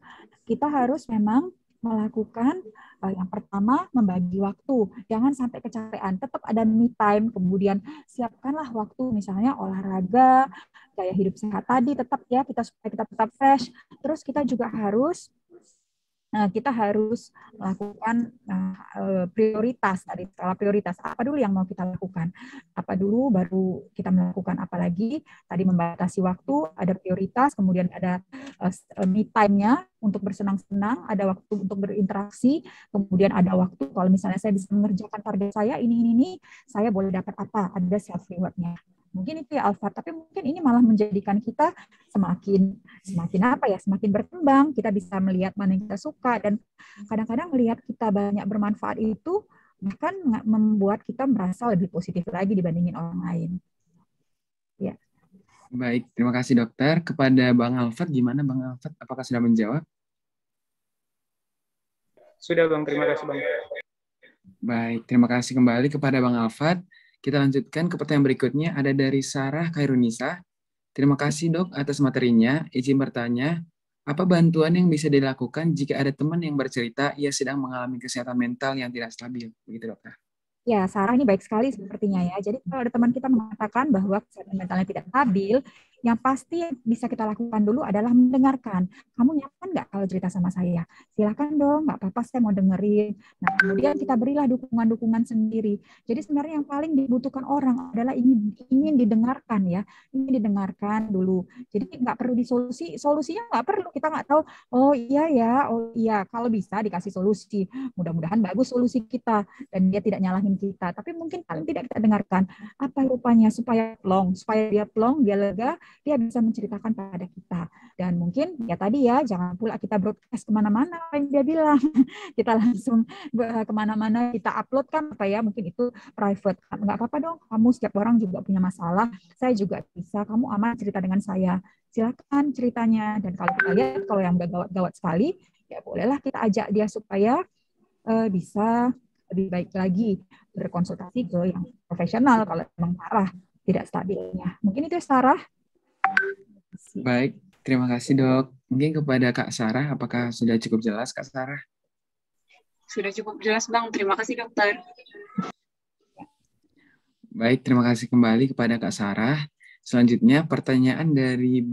memang melakukan yang pertama membagi waktu, jangan sampai kecapean, tetap ada me time, kemudian siapkanlah waktu misalnya olahraga, gaya hidup sehat tadi tetap ya supaya kita tetap fresh. Terus kita juga harus melakukan prioritas tadi, skala prioritas. Apa dulu yang mau kita lakukan? Apa dulu baru kita melakukan apa lagi? Tadi membatasi waktu, ada prioritas, kemudian ada me time-nya untuk bersenang-senang, ada waktu untuk berinteraksi, kemudian ada waktu kalau misalnya saya bisa mengerjakan target saya ini, saya boleh dapat apa? Ada self reward-nya. Mungkin itu ya Alfa, tapi mungkin ini malah menjadikan kita semakin berkembang, kita bisa melihat mana yang kita suka, dan kadang-kadang melihat kita banyak bermanfaat itu bahkan membuat kita merasa lebih positif lagi dibandingin orang lain. Ya. Baik, terima kasih dokter. Kepada Bang Alfat, gimana Bang Alfat? Apakah sudah menjawab? Sudah Bang, terima kasih Bang. Baik, terima kasih kembali kepada Bang Alfat. Kita lanjutkan ke pertanyaan berikutnya, ada dari Sarah Khairunisa. Terima kasih dok atas materinya. Izin bertanya, apa bantuan yang bisa dilakukan jika ada teman yang bercerita ia sedang mengalami kesehatan mental yang tidak stabil? Begitu dokter. Ya, Sarah ini baik sekali sepertinya ya. Jadi kalau ada teman kita mengatakan bahwa kesehatan mentalnya tidak stabil, yang pasti bisa kita lakukan dulu adalah mendengarkan. Kamu nyaman nggak kalau cerita sama saya? Silakan dong, nggak apa-apa, saya mau dengerin. Nah, kemudian kita berilah dukungan-dukungan sendiri. Jadi sebenarnya yang paling dibutuhkan orang adalah ingin didengarkan ya, ingin didengarkan dulu. Jadi nggak perlu solusinya nggak perlu. Kita nggak tahu, oh iya, kalau bisa dikasih solusi. Mudah-mudahan bagus solusi kita dan dia tidak nyalahin kita. Tapi mungkin paling tidak kita dengarkan apa rupanya supaya dia plong, dia lega, dia bisa menceritakan pada kita. Dan mungkin ya tadi ya, jangan pula kita broadcast kemana-mana apa yang dia bilang. Kita langsung kemana-mana, kita upload kan apa ya, mungkin itu private. Nggak apa-apa dong, kamu setiap orang juga punya masalah, saya juga bisa, kamu aman cerita dengan saya. Silakan ceritanya. Dan kalau kita lihat, kalau yang udah gawat-gawat sekali, ya bolehlah kita ajak dia supaya bisa lebih baik lagi berkonsultasi ke yang profesional kalau memang parah tidak stabilnya. Mungkin itu Sarah. Baik, terima kasih dok. Mungkin kepada Kak Sarah, apakah sudah cukup jelas Kak Sarah? Sudah cukup jelas Bang, terima kasih dokter. Baik, terima kasih kembali kepada Kak Sarah. Selanjutnya pertanyaan dari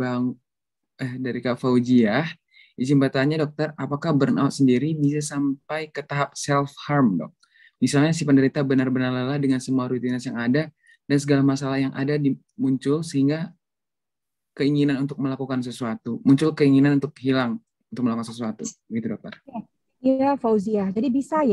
dari Kak Fauziah. Izin bertanya dokter, apakah burnout sendiri bisa sampai ke tahap self-harm dok? Misalnya si penderita benar-benar lelah dengan semua rutinitas yang ada dan segala masalah yang ada muncul sehingga keinginan untuk melakukan sesuatu, muncul keinginan untuk hilang untuk melakukan sesuatu, gitu dokter. Iya Fauzia, jadi bisa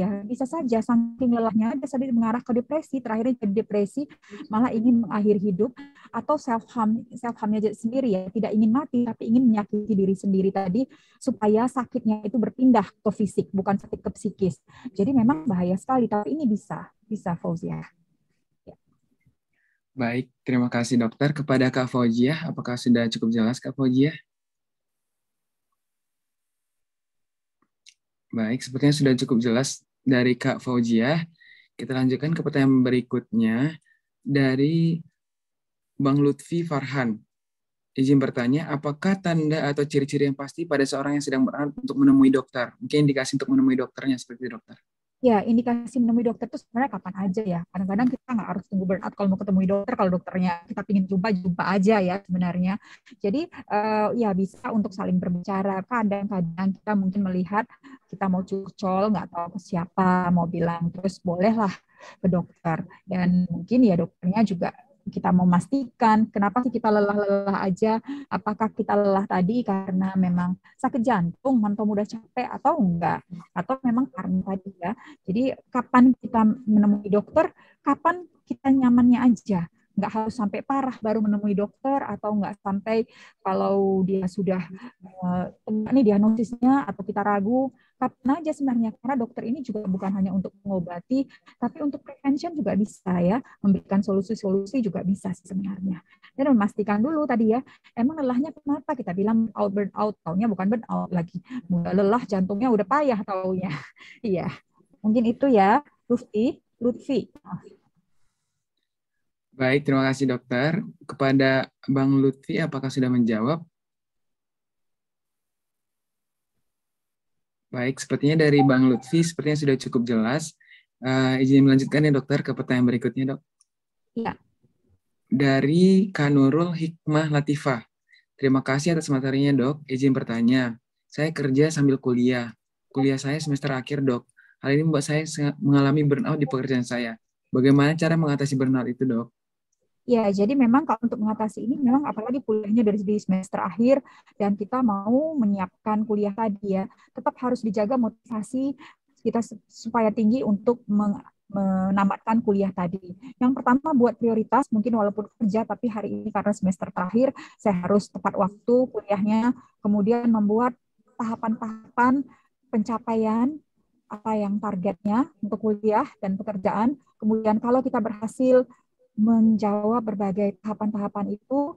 saja saking lelahnya bisa mengarah ke depresi, terakhirnya jadi depresi, malah ingin mengakhiri hidup, atau self-harmnya sendiri ya, tidak ingin mati tapi ingin menyakiti diri sendiri tadi supaya sakitnya itu berpindah ke fisik, bukan sakit ke psikis. Jadi memang bahaya sekali, tapi ini bisa Fauzia. Ya. Baik, terima kasih dokter. Kepada Kak Fauziah, apakah sudah cukup jelas Kak Fauziah? Baik, sepertinya sudah cukup jelas dari Kak Fauziah. Kita lanjutkan ke pertanyaan berikutnya dari Bang Lutfi Farhan. Izin bertanya, apakah tanda atau ciri-ciri yang pasti pada seorang yang sedang burnout untuk menemui dokter? Mungkin indikasi untuk menemui dokternya seperti itu, dokter. Ya, indikasi menemui dokter itu sebenarnya kapan aja ya. Kadang-kadang kita nggak harus tunggu burnout kalau mau ketemu dokter. Kalau dokternya kita ingin jumpa aja ya sebenarnya. Jadi ya bisa untuk saling berbicara. Kadang-kadang kita mungkin melihat kita mau curcol, nggak tahu ke siapa, mau bilang, terus bolehlah ke dokter. Dan mungkin ya dokternya juga kita memastikan kenapa sih kita lelah-lelah aja, apakah kita lelah tadi karena memang sakit jantung, atau mudah capek atau enggak, atau memang karena tadi ya. Jadi kapan kita menemui dokter, kapan kita nyamannya aja. Nggak harus sampai parah baru menemui dokter, atau nggak sampai kalau dia sudah ini diagnosisnya atau kita ragu, kapan aja sebenarnya, karena dokter ini juga bukan hanya untuk mengobati, tapi untuk prevention juga bisa ya, memberikan solusi-solusi juga bisa sebenarnya. Dan memastikan dulu tadi ya, emang lelahnya kenapa, kita bilang burnout, taunya bukan burnout lagi, udah lelah jantungnya udah payah taunya. Iya, mungkin itu ya, Lutfi. Baik, terima kasih dokter. Kepada Bang Lutfi, apakah sudah menjawab? Baik, sepertinya dari Bang Lutfi, sepertinya sudah cukup jelas. Izin melanjutkan ya dokter ke pertanyaan berikutnya, dok. Iya. Dari Kak Nurul Hikmah Latifah. Terima kasih atas materinya, dok. Izin bertanya. Saya kerja sambil kuliah. Kuliah saya semester akhir, dok. Hal ini membuat saya mengalami burnout di pekerjaan saya. Bagaimana cara mengatasi burnout itu, dok? Ya, jadi memang kalau untuk mengatasi ini, memang apalagi kuliahnya dari di semester akhir, dan kita mau menyiapkan kuliah tadi ya, tetap harus dijaga motivasi kita supaya tinggi untuk menamatkan kuliah tadi. Yang pertama buat prioritas, mungkin walaupun kerja, tapi hari ini karena semester terakhir, saya harus tepat waktu kuliahnya, kemudian membuat tahapan-tahapan pencapaian apa yang targetnya untuk kuliah dan pekerjaan. Kemudian kalau kita berhasil menjawab berbagai tahapan-tahapan itu,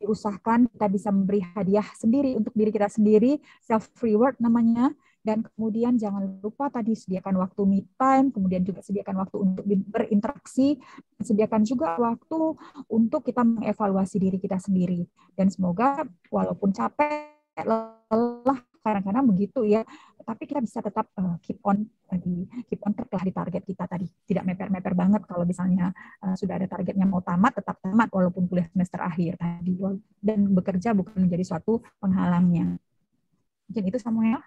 diusahakan kita bisa memberi hadiah sendiri untuk diri kita sendiri, self reward namanya. Dan kemudian jangan lupa tadi sediakan waktu me time, kemudian juga sediakan waktu untuk berinteraksi, sediakan juga waktu untuk kita mengevaluasi diri kita sendiri. Dan semoga walaupun capek, lelah, kadang-kadang begitu ya, tapi kita bisa tetap keep on track lah di target kita tadi. Tidak meper-meper banget kalau misalnya sudah ada targetnya mau tamat, tetap tamat walaupun kuliah semester akhir tadi. Dan bekerja bukan menjadi suatu penghalangnya. Mungkin itu Samuel.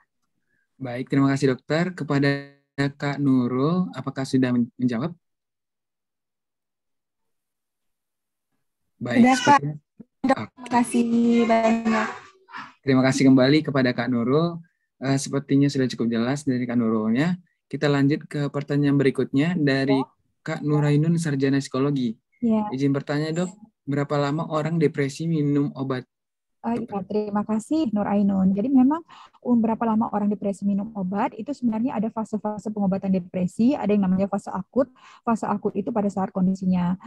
Baik, terima kasih dokter. Kepada Kak Nurul, apakah sudah menjawab? Baik, terima kasih banyak. Terima kasih kembali kepada Kak Nurul. Sepertinya sudah cukup jelas dari Kak Nurulnya. Kita lanjut ke pertanyaan berikutnya dari Kak Nurainun, Sarjana Psikologi. Ya. Izin bertanya, dok, berapa lama orang depresi minum obat? Ya, terima kasih Nur Ainun. Jadi memang berapa lama orang depresi minum obat, itu sebenarnya ada fase-fase pengobatan depresi, ada yang namanya fase akut. Fase akut itu pada saat kondisinya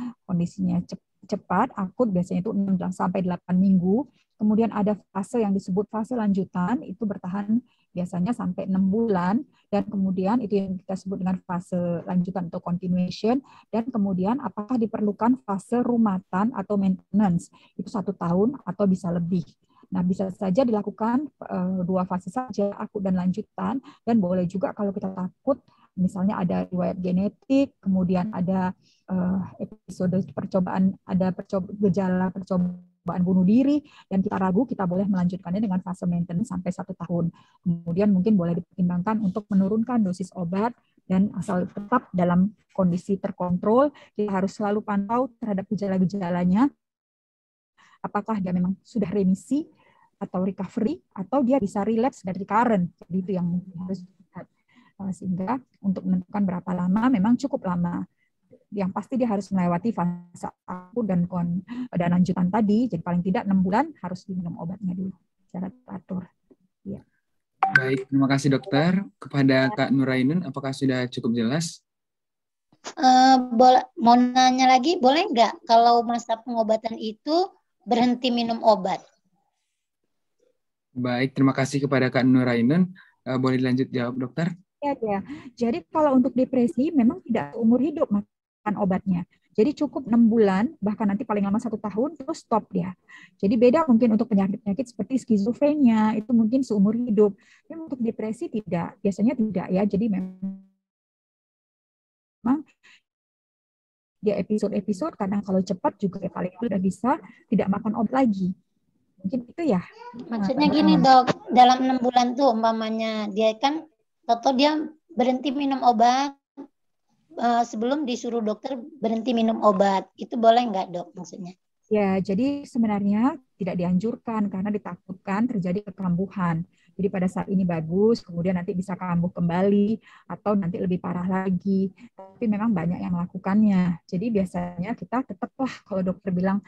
cepat, akut biasanya itu 6 sampai 8 minggu. Kemudian ada fase yang disebut fase lanjutan, itu bertahan biasanya sampai 6 bulan, dan kemudian itu yang kita sebut dengan fase lanjutan atau continuation, dan kemudian apakah diperlukan fase rumatan atau maintenance, itu 1 tahun atau bisa lebih. Nah, bisa saja dilakukan 2 fase saja, akut dan lanjutan, dan boleh juga kalau kita takut, misalnya ada riwayat genetik, kemudian ada episode percobaan, ada gejala percobaan bunuh diri, dan kita ragu, kita boleh melanjutkannya dengan fase maintenance sampai 1 tahun. Kemudian mungkin boleh dipertimbangkan untuk menurunkan dosis obat, dan asal tetap dalam kondisi terkontrol, kita harus selalu pantau terhadap gejala-gejalanya, apakah dia memang sudah remisi atau recovery, atau dia bisa relapse dan recurrent. Jadi itu yang harus dilihat. Sehingga untuk menentukan berapa lama, memang cukup lama. Yang pasti dia harus melewati fase akut dan lanjutan tadi, jadi paling tidak 6 bulan harus diminum obatnya dulu secara teratur. Ya. Baik, terima kasih dokter. Kepada Kak Nurainun, apakah sudah cukup jelas? Mau nanya lagi, boleh nggak kalau masa pengobatan itu berhenti minum obat? Baik, terima kasih kepada Kak Nurainun. Boleh dilanjut jawab dokter? Ya. Jadi kalau untuk depresi memang tidak umur hidup makan obatnya. Jadi cukup 6 bulan, bahkan nanti paling lama 1 tahun, terus stop dia. Jadi beda mungkin untuk penyakit-penyakit seperti skizofrenia, itu mungkin seumur hidup. Tapi untuk depresi tidak, biasanya tidak ya. Jadi memang dia episode-episode, kadang kalau cepat juga paling sudah bisa tidak makan obat lagi. Mungkin itu ya. Maksudnya gini dok, dalam 6 bulan tuh umpamanya dia kan, atau dia berhenti minum obat, sebelum disuruh dokter berhenti minum obat. Itu boleh nggak, Dok, maksudnya? Ya, jadi sebenarnya tidak dianjurkan karena ditakutkan terjadi kekambuhan. Jadi pada saat ini bagus, kemudian nanti bisa kambuh kembali atau nanti lebih parah lagi. Tapi memang banyak yang melakukannya. Jadi biasanya kita tetaplah kalau dokter bilang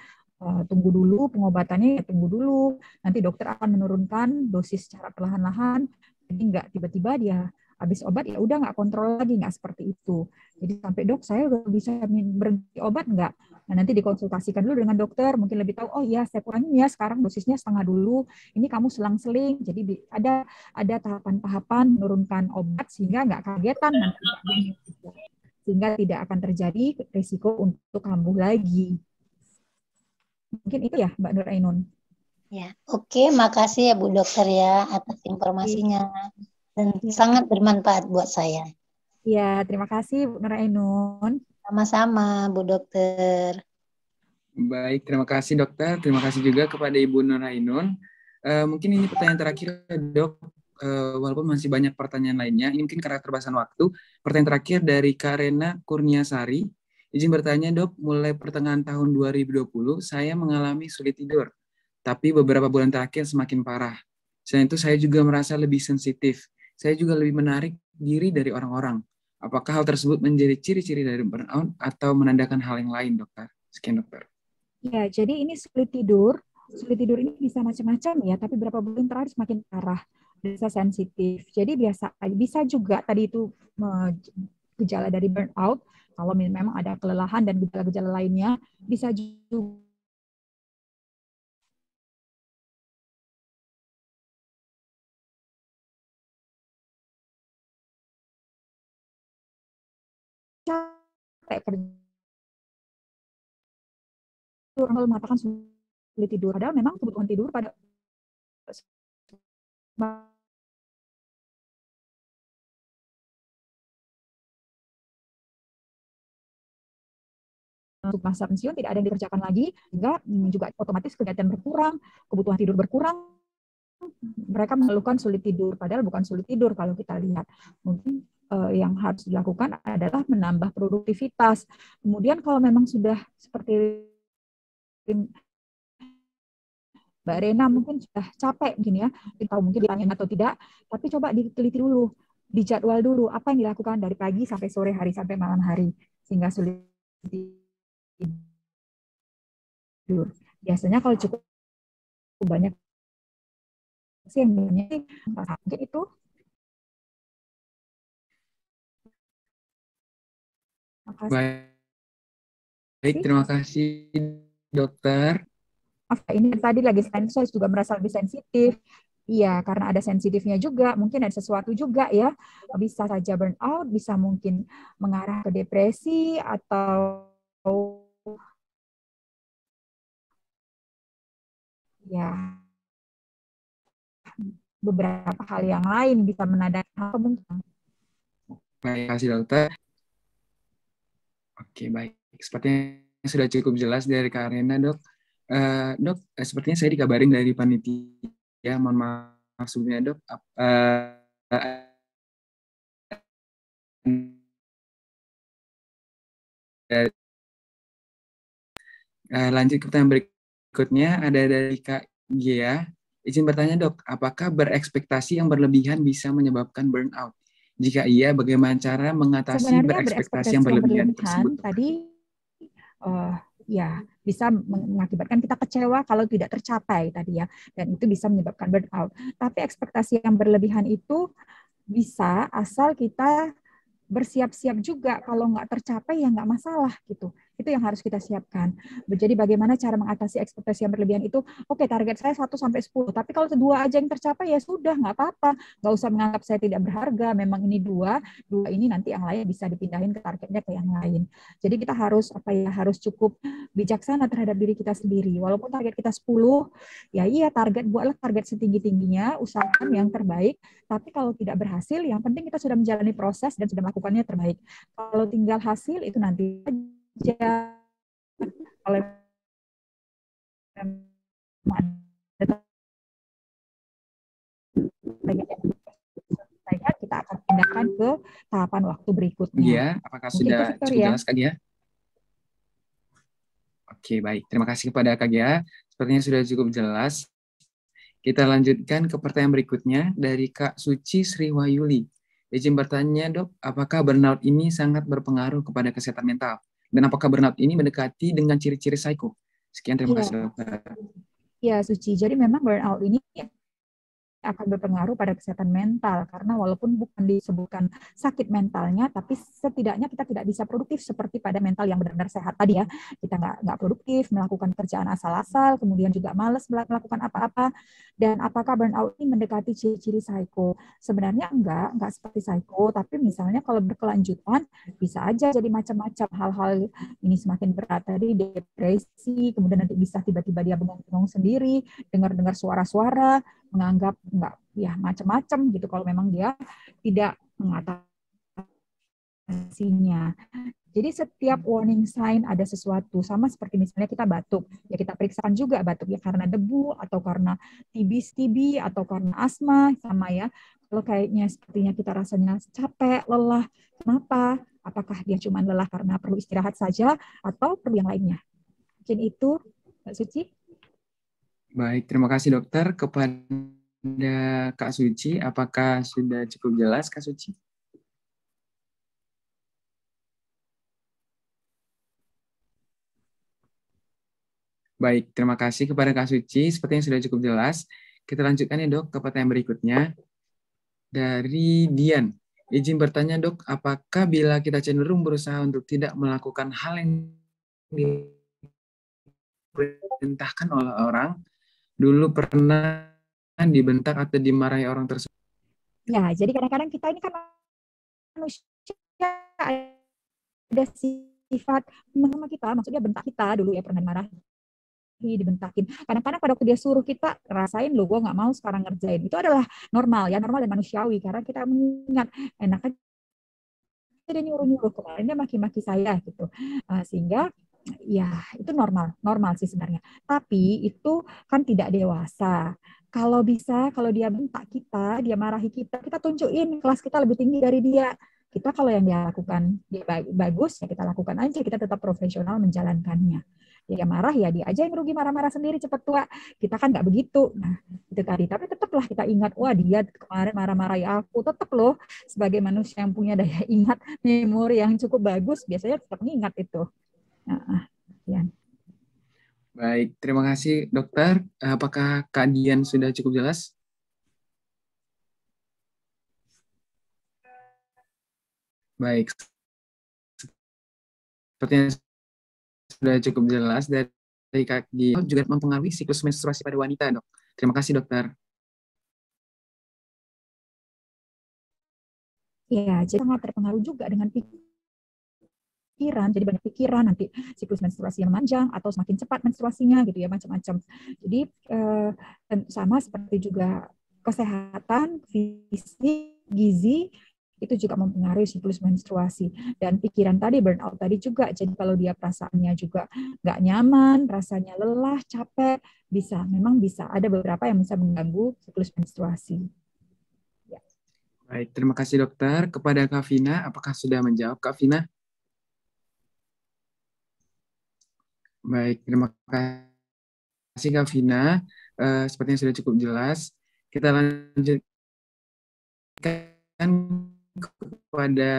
tunggu dulu pengobatannya, ya tunggu dulu. Nanti dokter akan menurunkan dosis secara perlahan-lahan. Jadi nggak tiba-tiba dia habis obat ya udah nggak kontrol lagi, nggak seperti itu. Jadi sampai dok saya udah bisa berhenti obat nggak? Nah, nanti dikonsultasikan dulu dengan dokter, mungkin lebih tahu, oh iya saya kurangin ya sekarang dosisnya setengah dulu, ini kamu selang-seling, jadi ada tahapan-tahapan menurunkan obat sehingga nggak kagetan nanti, sehingga tidak akan terjadi risiko untuk kambuh lagi. Mungkin itu ya Mbak Nur Ainun. Ya, oke, makasih ya Bu Dokter ya atas informasinya dan sangat bermanfaat buat saya. Ya, terima kasih Bu Nur Ainun. Sama-sama Bu Dokter. Baik, terima kasih dokter. Terima kasih juga kepada Ibu Nur Ainun. Mungkin ini pertanyaan terakhir dok. Walaupun masih banyak pertanyaan lainnya, ini mungkin karena keterbatasan waktu. Pertanyaan terakhir dari Karena Kurniasari. Izin bertanya dok, mulai pertengahan tahun 2020 saya mengalami sulit tidur. Tapi beberapa bulan terakhir semakin parah. Selain itu saya juga merasa lebih sensitif. Saya juga lebih menarik diri dari orang-orang. Apakah hal tersebut menjadi ciri-ciri dari burnout atau menandakan hal yang lain, dokter? Sekian, dokter. Ya, jadi ini sulit tidur. Sulit tidur ini bisa macam-macam ya, tapi beberapa bulan terakhir semakin parah, bisa sensitif. Jadi bisa juga tadi itu gejala dari burnout. Kalau memang ada kelelahan dan gejala-gejala lainnya, bisa juga capek kerja. Orang mengatakan sulit tidur, padahal memang kebutuhan tidur pada untuk masa pensiun tidak ada yang dikerjakan lagi, sehingga juga otomatis kegiatan berkurang, kebutuhan tidur berkurang, mereka mengeluhkan sulit tidur, padahal bukan sulit tidur kalau kita lihat. Mungkin yang harus dilakukan adalah menambah produktivitas. Kemudian kalau memang sudah seperti Mbak Rena mungkin sudah capek mungkin ya, tahu mungkin ditanyain atau tidak, tapi coba diteliti dulu, dijadwal dulu apa yang dilakukan dari pagi sampai sore hari sampai malam hari sehingga sulit tidur. Biasanya kalau cukup banyak sih yang banyak mungkin itu. Baik, terima kasih dokter. Ini tadi lagi saya juga merasa lebih sensitif. Iya, karena ada sensitifnya juga, mungkin ada sesuatu juga ya. Bisa saja burnout, bisa mungkin mengarah ke depresi atau ya beberapa hal yang lain bisa menandakan kemungkinan. Baik, terima kasih dokter. Oke, baik. Sepertinya sudah cukup jelas dari Kak Rena, dok. Dok, sepertinya saya dikabarin dari panitia, mohon maaf sebelumnya dok. Lanjut ke pertanyaan berikutnya, ada dari Kak Gia. Izin bertanya dok, apakah berekspektasi yang berlebihan bisa menyebabkan burnout? Jika iya, bagaimana cara mengatasi berekspektasi yang berlebihan tersebut? Tadi ya bisa mengakibatkan kita kecewa kalau tidak tercapai tadi ya, dan itu bisa menyebabkan burnout. Tapi ekspektasi yang berlebihan itu bisa asal kita bersiap-siap juga, kalau nggak tercapai ya nggak masalah gitu. Itu yang harus kita siapkan. Jadi bagaimana cara mengatasi ekspektasi yang berlebihan itu? Oke, target saya 1 sampai 10, tapi kalau 2 aja yang tercapai ya sudah, nggak apa-apa. Nggak usah menganggap saya tidak berharga, memang ini 2 ini nanti yang lain bisa dipindahin ke targetnya ke yang lain. Jadi kita harus harus cukup bijaksana terhadap diri kita sendiri. Walaupun target kita 10, ya iya buatlah target setinggi-tingginya, usahakan yang terbaik, tapi kalau tidak berhasil, yang penting kita sudah menjalani proses dan sudah melakukannya terbaik. Kalau tinggal hasil itu nanti aja oleh sebenarnya kita akan pindahkan ke tahapan waktu berikutnya. Iya, apakah Mungkin sudah itu, Victor, cukup ya? jelas Kak Gia? Oke, baik. Terima kasih kepada Kak Gia. Sepertinya sudah cukup jelas. Kita lanjutkan ke pertanyaan berikutnya dari Kak Suci Sriwayuli. Izin bertanya, Dok, apakah burnout ini sangat berpengaruh kepada kesehatan mental? Dan apakah burnout ini mendekati dengan ciri-ciri psycho? Sekian, terima kasih, Dokter. Ya, Suci. Jadi memang burnout ini akan berpengaruh pada kesehatan mental, karena walaupun bukan disebutkan sakit mentalnya, tapi setidaknya kita tidak bisa produktif seperti pada mental yang benar-benar sehat tadi ya. Kita nggak produktif, melakukan kerjaan asal-asal, kemudian juga malas melakukan apa-apa. Dan apakah burnout ini mendekati ciri-ciri psycho? Sebenarnya enggak seperti psycho, tapi misalnya kalau berkelanjutan bisa aja jadi macam-macam hal-hal ini semakin berat tadi, depresi, kemudian nanti bisa tiba-tiba dia bengong-bengong sendiri, dengar-dengar suara-suara, menganggap enggak ya macam-macam gitu kalau memang dia tidak mengatasinya. Jadi setiap warning sign ada sesuatu, sama seperti misalnya kita batuk, ya kita periksakan juga batuk ya karena debu atau karena TB atau karena asma, sama ya. Kalau kayaknya sepertinya kita rasanya capek, lelah, kenapa? Apakah dia cuma lelah karena perlu istirahat saja atau perlu yang lainnya? Mungkin itu, Mbak Suci. Baik, terima kasih dokter. Kepada Kak Suci, apakah sudah cukup jelas Kak Suci? Baik, terima kasih kepada Kak Suci. Sepertinya sudah cukup jelas. Kita lanjutkan ya dok ke pertanyaan berikutnya. Dari Dian. Izin bertanya dok, apakah bila kita cenderung berusaha untuk tidak melakukan hal yang diperintahkan oleh orang, dulu pernah dibentak atau dimarahi orang tersebut? Ya, jadi kadang-kadang kita ini kan manusia, ada sifat sama kita, maksudnya bentak kita dulu ya, pernah dimarahi, dibentakin. Kadang-kadang pada waktu dia suruh kita rasain, loh gue nggak mau sekarang ngerjain. Itu adalah normal ya, normal dan manusiawi, karena kita mengingat enak aja dia nyuruh-nyuruh, kemarin dia maki-maki saya gitu, sehingga ya itu normal sih sebenarnya. Tapi itu kan tidak dewasa. Kalau bisa, kalau dia bentak kita, dia marahi kita, kita tunjukin kelas kita lebih tinggi dari dia. Kita kalau yang dia lakukan dia bagus, ya kita lakukan aja, kita tetap profesional menjalankannya. Dia marah, ya dia aja yang rugi, marah-marah sendiri cepat tua. Kita kan nggak begitu. Nah, itu tadi. Tapi tetaplah kita ingat, wah dia kemarin marah-marahi aku. Tetap loh, sebagai manusia yang punya daya ingat, memori yang cukup bagus, biasanya tetap ingat itu. Ya. Baik, terima kasih dokter. Apakah Kak Dian sudah cukup jelas? Baik, sepertinya sudah cukup jelas dari Kak Dian juga mempengaruhi siklus menstruasi pada wanita, dok. Terima kasih dokter. Ya, jadi sangat terpengaruh juga dengan pikiran, jadi banyak pikiran, nanti siklus menstruasi yang memanjang atau semakin cepat menstruasinya gitu ya, macam-macam. Jadi sama seperti juga kesehatan fisik, gizi itu juga mempengaruhi siklus menstruasi, dan pikiran tadi, burnout tadi juga. Jadi kalau dia perasaannya juga nggak nyaman, rasanya lelah, capek, memang bisa ada beberapa yang bisa mengganggu siklus menstruasi. Ya. Baik, terima kasih dokter. Kepada Kak Vina, apakah sudah menjawab Kak Vina? Baik, terima kasih Kak Vina. Sepertinya sudah cukup jelas. Kita lanjutkan kepada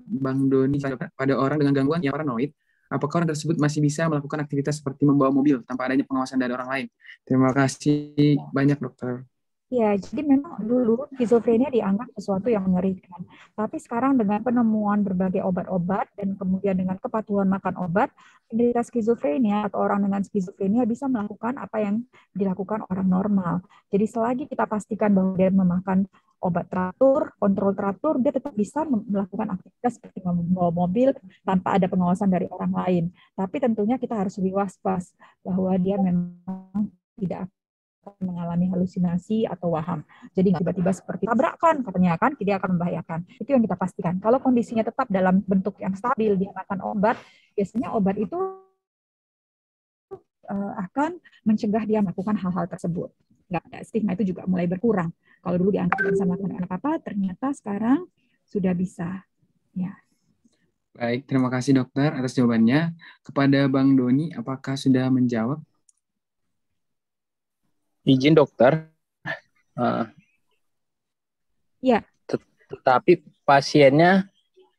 Bang Doni. Pada orang dengan gangguan yang paranoid, apakah orang tersebut masih bisa melakukan aktivitas seperti membawa mobil tanpa adanya pengawasan dari orang lain? Terima kasih banyak dokter. Ya, jadi memang dulu skizofrenia dianggap sesuatu yang mengerikan. Tapi sekarang dengan penemuan berbagai obat-obat dan kemudian dengan kepatuhan makan obat, penderita skizofrenia atau orang dengan skizofrenia bisa melakukan apa yang dilakukan orang normal. Jadi selagi kita pastikan bahwa dia memakan obat teratur, kontrol teratur, dia tetap bisa melakukan aktivitas seperti membawa mobil tanpa ada pengawasan dari orang lain. Tapi tentunya kita harus lebih waspas bahwa dia memang tidak mengalami halusinasi atau waham. Jadi nggak tiba-tiba seperti tabrakan, katanya kan, tidak akan membahayakan. Itu yang kita pastikan. Kalau kondisinya tetap dalam bentuk yang stabil, dia makan obat, biasanya obat itu akan mencegah dia melakukan hal-hal tersebut. Stigma itu juga mulai berkurang. Kalau dulu dianggap tidak bisa melakukan apa-apa, ternyata sekarang sudah bisa. Ya. Baik, terima kasih dokter atas jawabannya. Kepada Bang Doni, apakah sudah menjawab? Izin dokter. Ya. Tetapi pasiennya,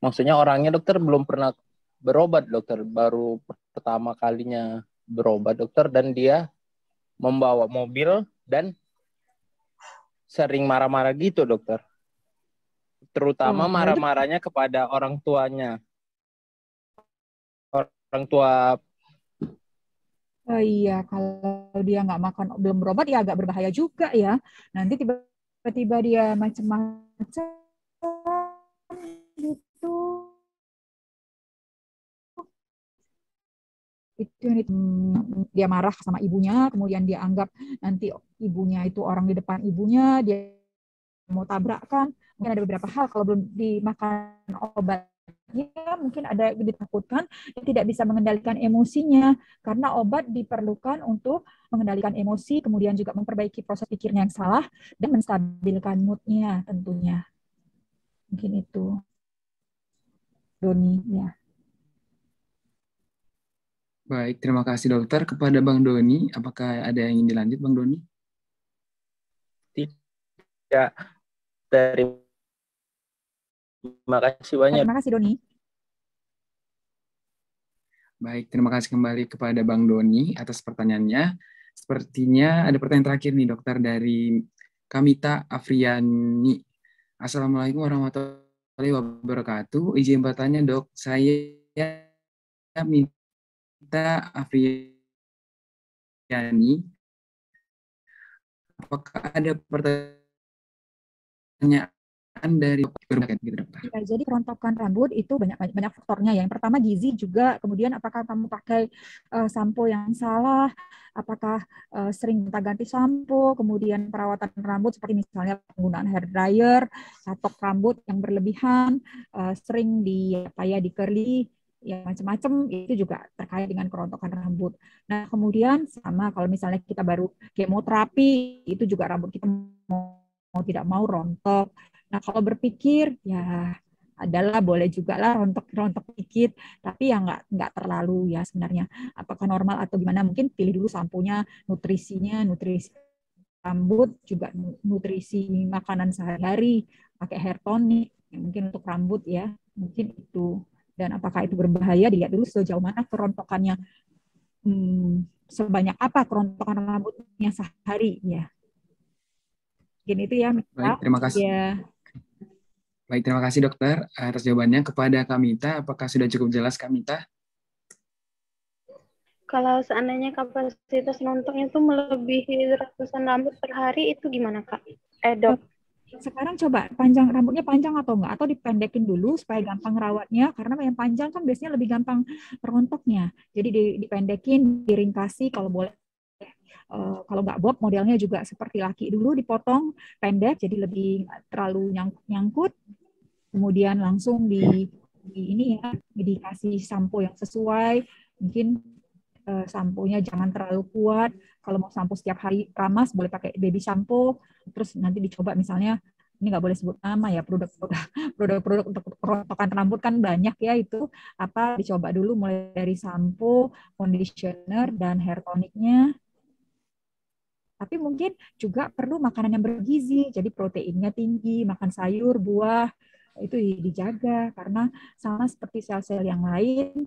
maksudnya orangnya dokter belum pernah berobat dokter, baru pertama kalinya berobat dokter, dan dia membawa mobil dan sering marah-marah gitu dokter. Terutama marah-marahnya kepada orang tuanya. Orang tua. Oh iya, kalau dia nggak makan, belum berobat ya agak berbahaya juga ya. Nanti tiba-tiba dia macam-macam gitu. Itu dia marah sama ibunya, kemudian dia anggap nanti ibunya itu orang di depan ibunya, dia mau tabrakkan. Mungkin ada beberapa hal kalau belum dimakan obatnya, mungkin ada yang ditakutkan, dia tidak bisa mengendalikan emosinya, karena obat diperlukan untuk mengendalikan emosi, kemudian juga memperbaiki proses pikirnya yang salah, dan menstabilkan mood-nya tentunya. Mungkin itu. Doni, ya. Baik, terima kasih dokter. Kepada Bang Doni, apakah ada yang ingin dilanjut, Bang Doni? Tidak. Terima kasih banyak. Terima kasih, Doni. Baik, terima kasih kembali kepada Bang Doni atas pertanyaannya. Sepertinya ada pertanyaan terakhir nih, dokter, dari Kamita Afriani. Assalamualaikum warahmatullahi wabarakatuh. Izin bertanya, dok. Saya minta Afriani, apakah ada pertanyaan dari berbagai gitu, dokter? Ya, jadi kerontokan rambut itu banyak faktornya ya. Yang pertama gizi juga, kemudian apakah kamu pakai sampo yang salah, apakah sering gonta-ganti sampo, kemudian perawatan rambut seperti misalnya penggunaan hair dryer, catok rambut yang berlebihan, sering di curly, ya macam-macam, itu juga terkait dengan kerontokan rambut. Nah, kemudian sama kalau misalnya kita baru kemoterapi, itu juga rambut kita mau tidak mau rontok. Nah, kalau berpikir ya adalah boleh juga lah rontok dikit, tapi ya nggak terlalu ya sebenarnya. Apakah normal atau gimana? Mungkin pilih dulu samponya, nutrisi rambut, juga nutrisi makanan sehari-hari, pakai hair tonic, ya, mungkin untuk rambut ya, mungkin itu. Dan apakah itu berbahaya, dilihat dulu sejauh mana kerontokannya, sebanyak apa kerontokan rambutnya sehari ya. Mungkin itu ya. Baik, terima kasih. Ya. Baik, terima kasih dokter atas jawabannya. Kepada Kamita, apakah sudah cukup jelas, Kamita? Kalau seandainya kapasitas rontoknya itu melebihi ratusan rambut per hari, itu gimana, Kak? Dok. Sekarang coba rambutnya panjang atau enggak, atau dipendekin dulu supaya gampang rawatnya, karena yang panjang kan biasanya lebih gampang rontoknya. Jadi dipendekin, diringkasi kalau boleh. Kalau nggak bob, modelnya juga seperti laki dulu, dipotong pendek jadi lebih terlalu nyangkut, kemudian langsung dikasih sampo yang sesuai. Mungkin samponya jangan terlalu kuat. Kalau mau sampo setiap hari ramas, boleh pakai baby shampoo. Terus nanti dicoba misalnya, ini nggak boleh sebut nama ya, produk-produk untuk kerontokan rambut kan banyak ya, itu apa, dicoba dulu mulai dari sampo, conditioner, dan hair tonicnya. Tapi mungkin juga perlu makanan yang bergizi, jadi proteinnya tinggi, makan sayur, buah, itu dijaga, karena sama seperti sel-sel yang lain,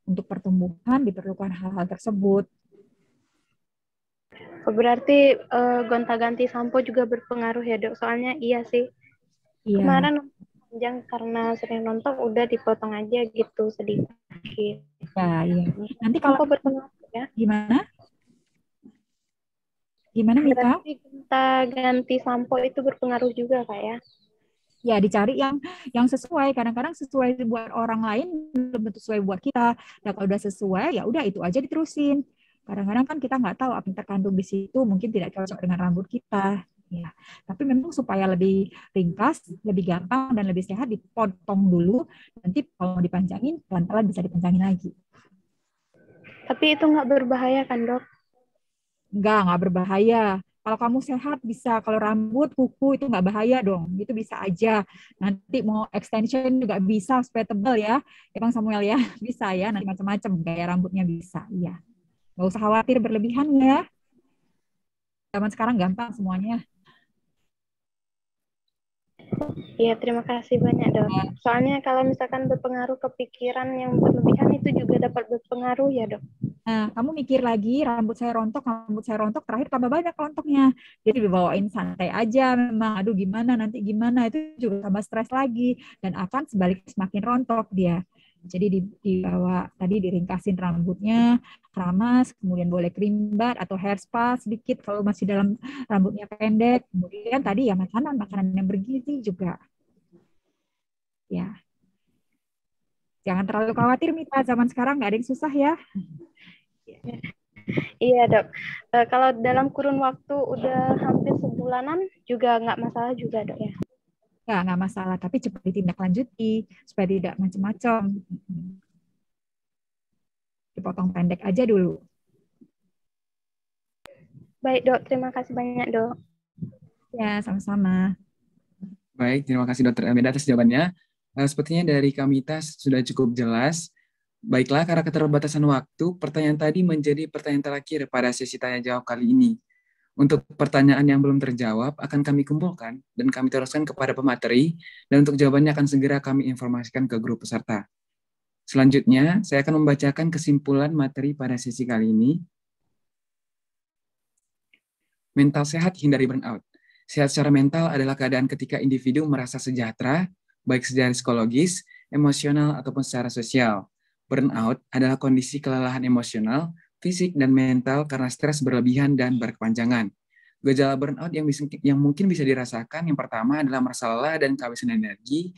untuk pertumbuhan diperlukan hal-hal tersebut. Berarti gonta-ganti sampo juga berpengaruh ya, Dok? Soalnya iya sih. Iya. Kemarin panjang karena sering nonton, udah dipotong aja gitu sedikit. Ya, iya. Nanti kalau berpengaruh ya. Gimana Mita? Berarti gonta-ganti sampo itu berpengaruh juga, Kak ya? Ya, dicari yang sesuai. Kadang-kadang sesuai buat orang lain, belum tentu sesuai buat kita. Nah, kalau udah sesuai, ya udah itu aja diterusin. Kadang-kadang kan kita nggak tahu apa yang terkandung di situ, mungkin tidak cocok dengan rambut kita. Ya, tapi memang supaya lebih ringkas, lebih gampang, dan lebih sehat, dipotong dulu. Nanti kalau mau dipanjangin, pelan-pelan bisa dipanjangin lagi. Tapi itu nggak berbahaya kan, Dok? Nggak berbahaya. Kalau kamu sehat bisa, kalau rambut, kuku itu nggak bahaya dong, itu bisa aja. Nanti mau extension juga bisa supaya tebal ya, Bang Samuel ya, bisa ya, nanti macam-macam gaya rambutnya bisa, iya. Nggak usah khawatir berlebihan ya. Zaman sekarang gampang semuanya. Iya, terima kasih banyak dok. Soalnya kalau misalkan berpengaruh ke pikiran yang berlebihan itu juga dapat berpengaruh ya dok. Nah, kamu mikir lagi, rambut saya rontok, terakhir tambah banyak rontoknya. Jadi dibawain santai aja, memang, aduh gimana, nanti gimana, itu juga tambah stres lagi. Dan akan sebaliknya semakin rontok dia. Jadi dibawa, tadi diringkasin rambutnya, keramas, kemudian boleh krimbat atau hair spa sedikit kalau masih dalam rambutnya pendek. Kemudian tadi ya makanan yang bergizi juga. Ya. Jangan terlalu khawatir, Mita. Zaman sekarang nggak ada yang susah ya. Iya dok. Kalau dalam kurun waktu udah hampir sebulanan juga nggak masalah juga dok ya. Ya, nggak masalah, tapi cepat ditindaklanjuti supaya tidak macam-macam. Dipotong pendek aja dulu. Baik dok, terima kasih banyak dok. Ya, sama-sama. Baik, terima kasih Dr. Elmeda atas jawabannya. Sepertinya dari Kamita sudah cukup jelas. Baiklah, karena keterbatasan waktu, pertanyaan tadi menjadi pertanyaan terakhir pada sesi tanya jawab kali ini. Untuk pertanyaan yang belum terjawab, akan kami kumpulkan dan kami teruskan kepada pemateri, dan untuk jawabannya akan segera kami informasikan ke grup peserta. Selanjutnya, saya akan membacakan kesimpulan materi pada sesi kali ini. Mental sehat, hindari burnout. Sehat secara mental adalah keadaan ketika individu merasa sejahtera, baik secara psikologis, emosional, ataupun secara sosial. Burnout adalah kondisi kelelahan emosional, fisik, dan mental karena stres berlebihan dan berkepanjangan. Gejala burnout yang mungkin bisa dirasakan yang pertama adalah merasa lelah dan kehabisan energi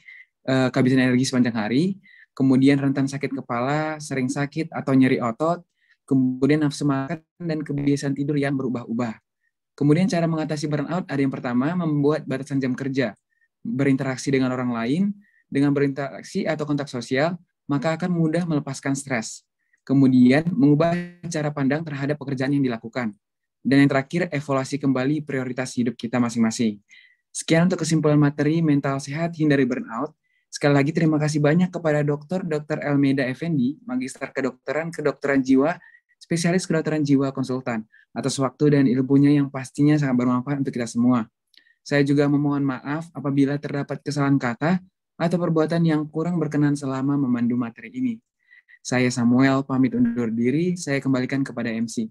sepanjang hari, kemudian rentan sakit kepala, sering sakit atau nyeri otot, kemudian nafsu makan dan kebiasaan tidur yang berubah-ubah. Kemudian cara mengatasi burnout ada yang pertama, membuat batasan jam kerja, berinteraksi dengan orang lain, dengan berinteraksi atau kontak sosial, maka akan mudah melepaskan stres. Kemudian, mengubah cara pandang terhadap pekerjaan yang dilakukan. Dan yang terakhir, evaluasi kembali prioritas hidup kita masing-masing. Sekian untuk kesimpulan materi mental sehat, hindari burnout. Sekali lagi terima kasih banyak kepada Dr. Elmeda Effendi, Magister Kedokteran Jiwa, Spesialis Kedokteran Jiwa Konsultan, atas waktu dan ilmunya yang pastinya sangat bermanfaat untuk kita semua. Saya juga memohon maaf apabila terdapat kesalahan kata atau perbuatan yang kurang berkenan selama memandu materi ini. Saya Samuel pamit undur diri, saya kembalikan kepada MC.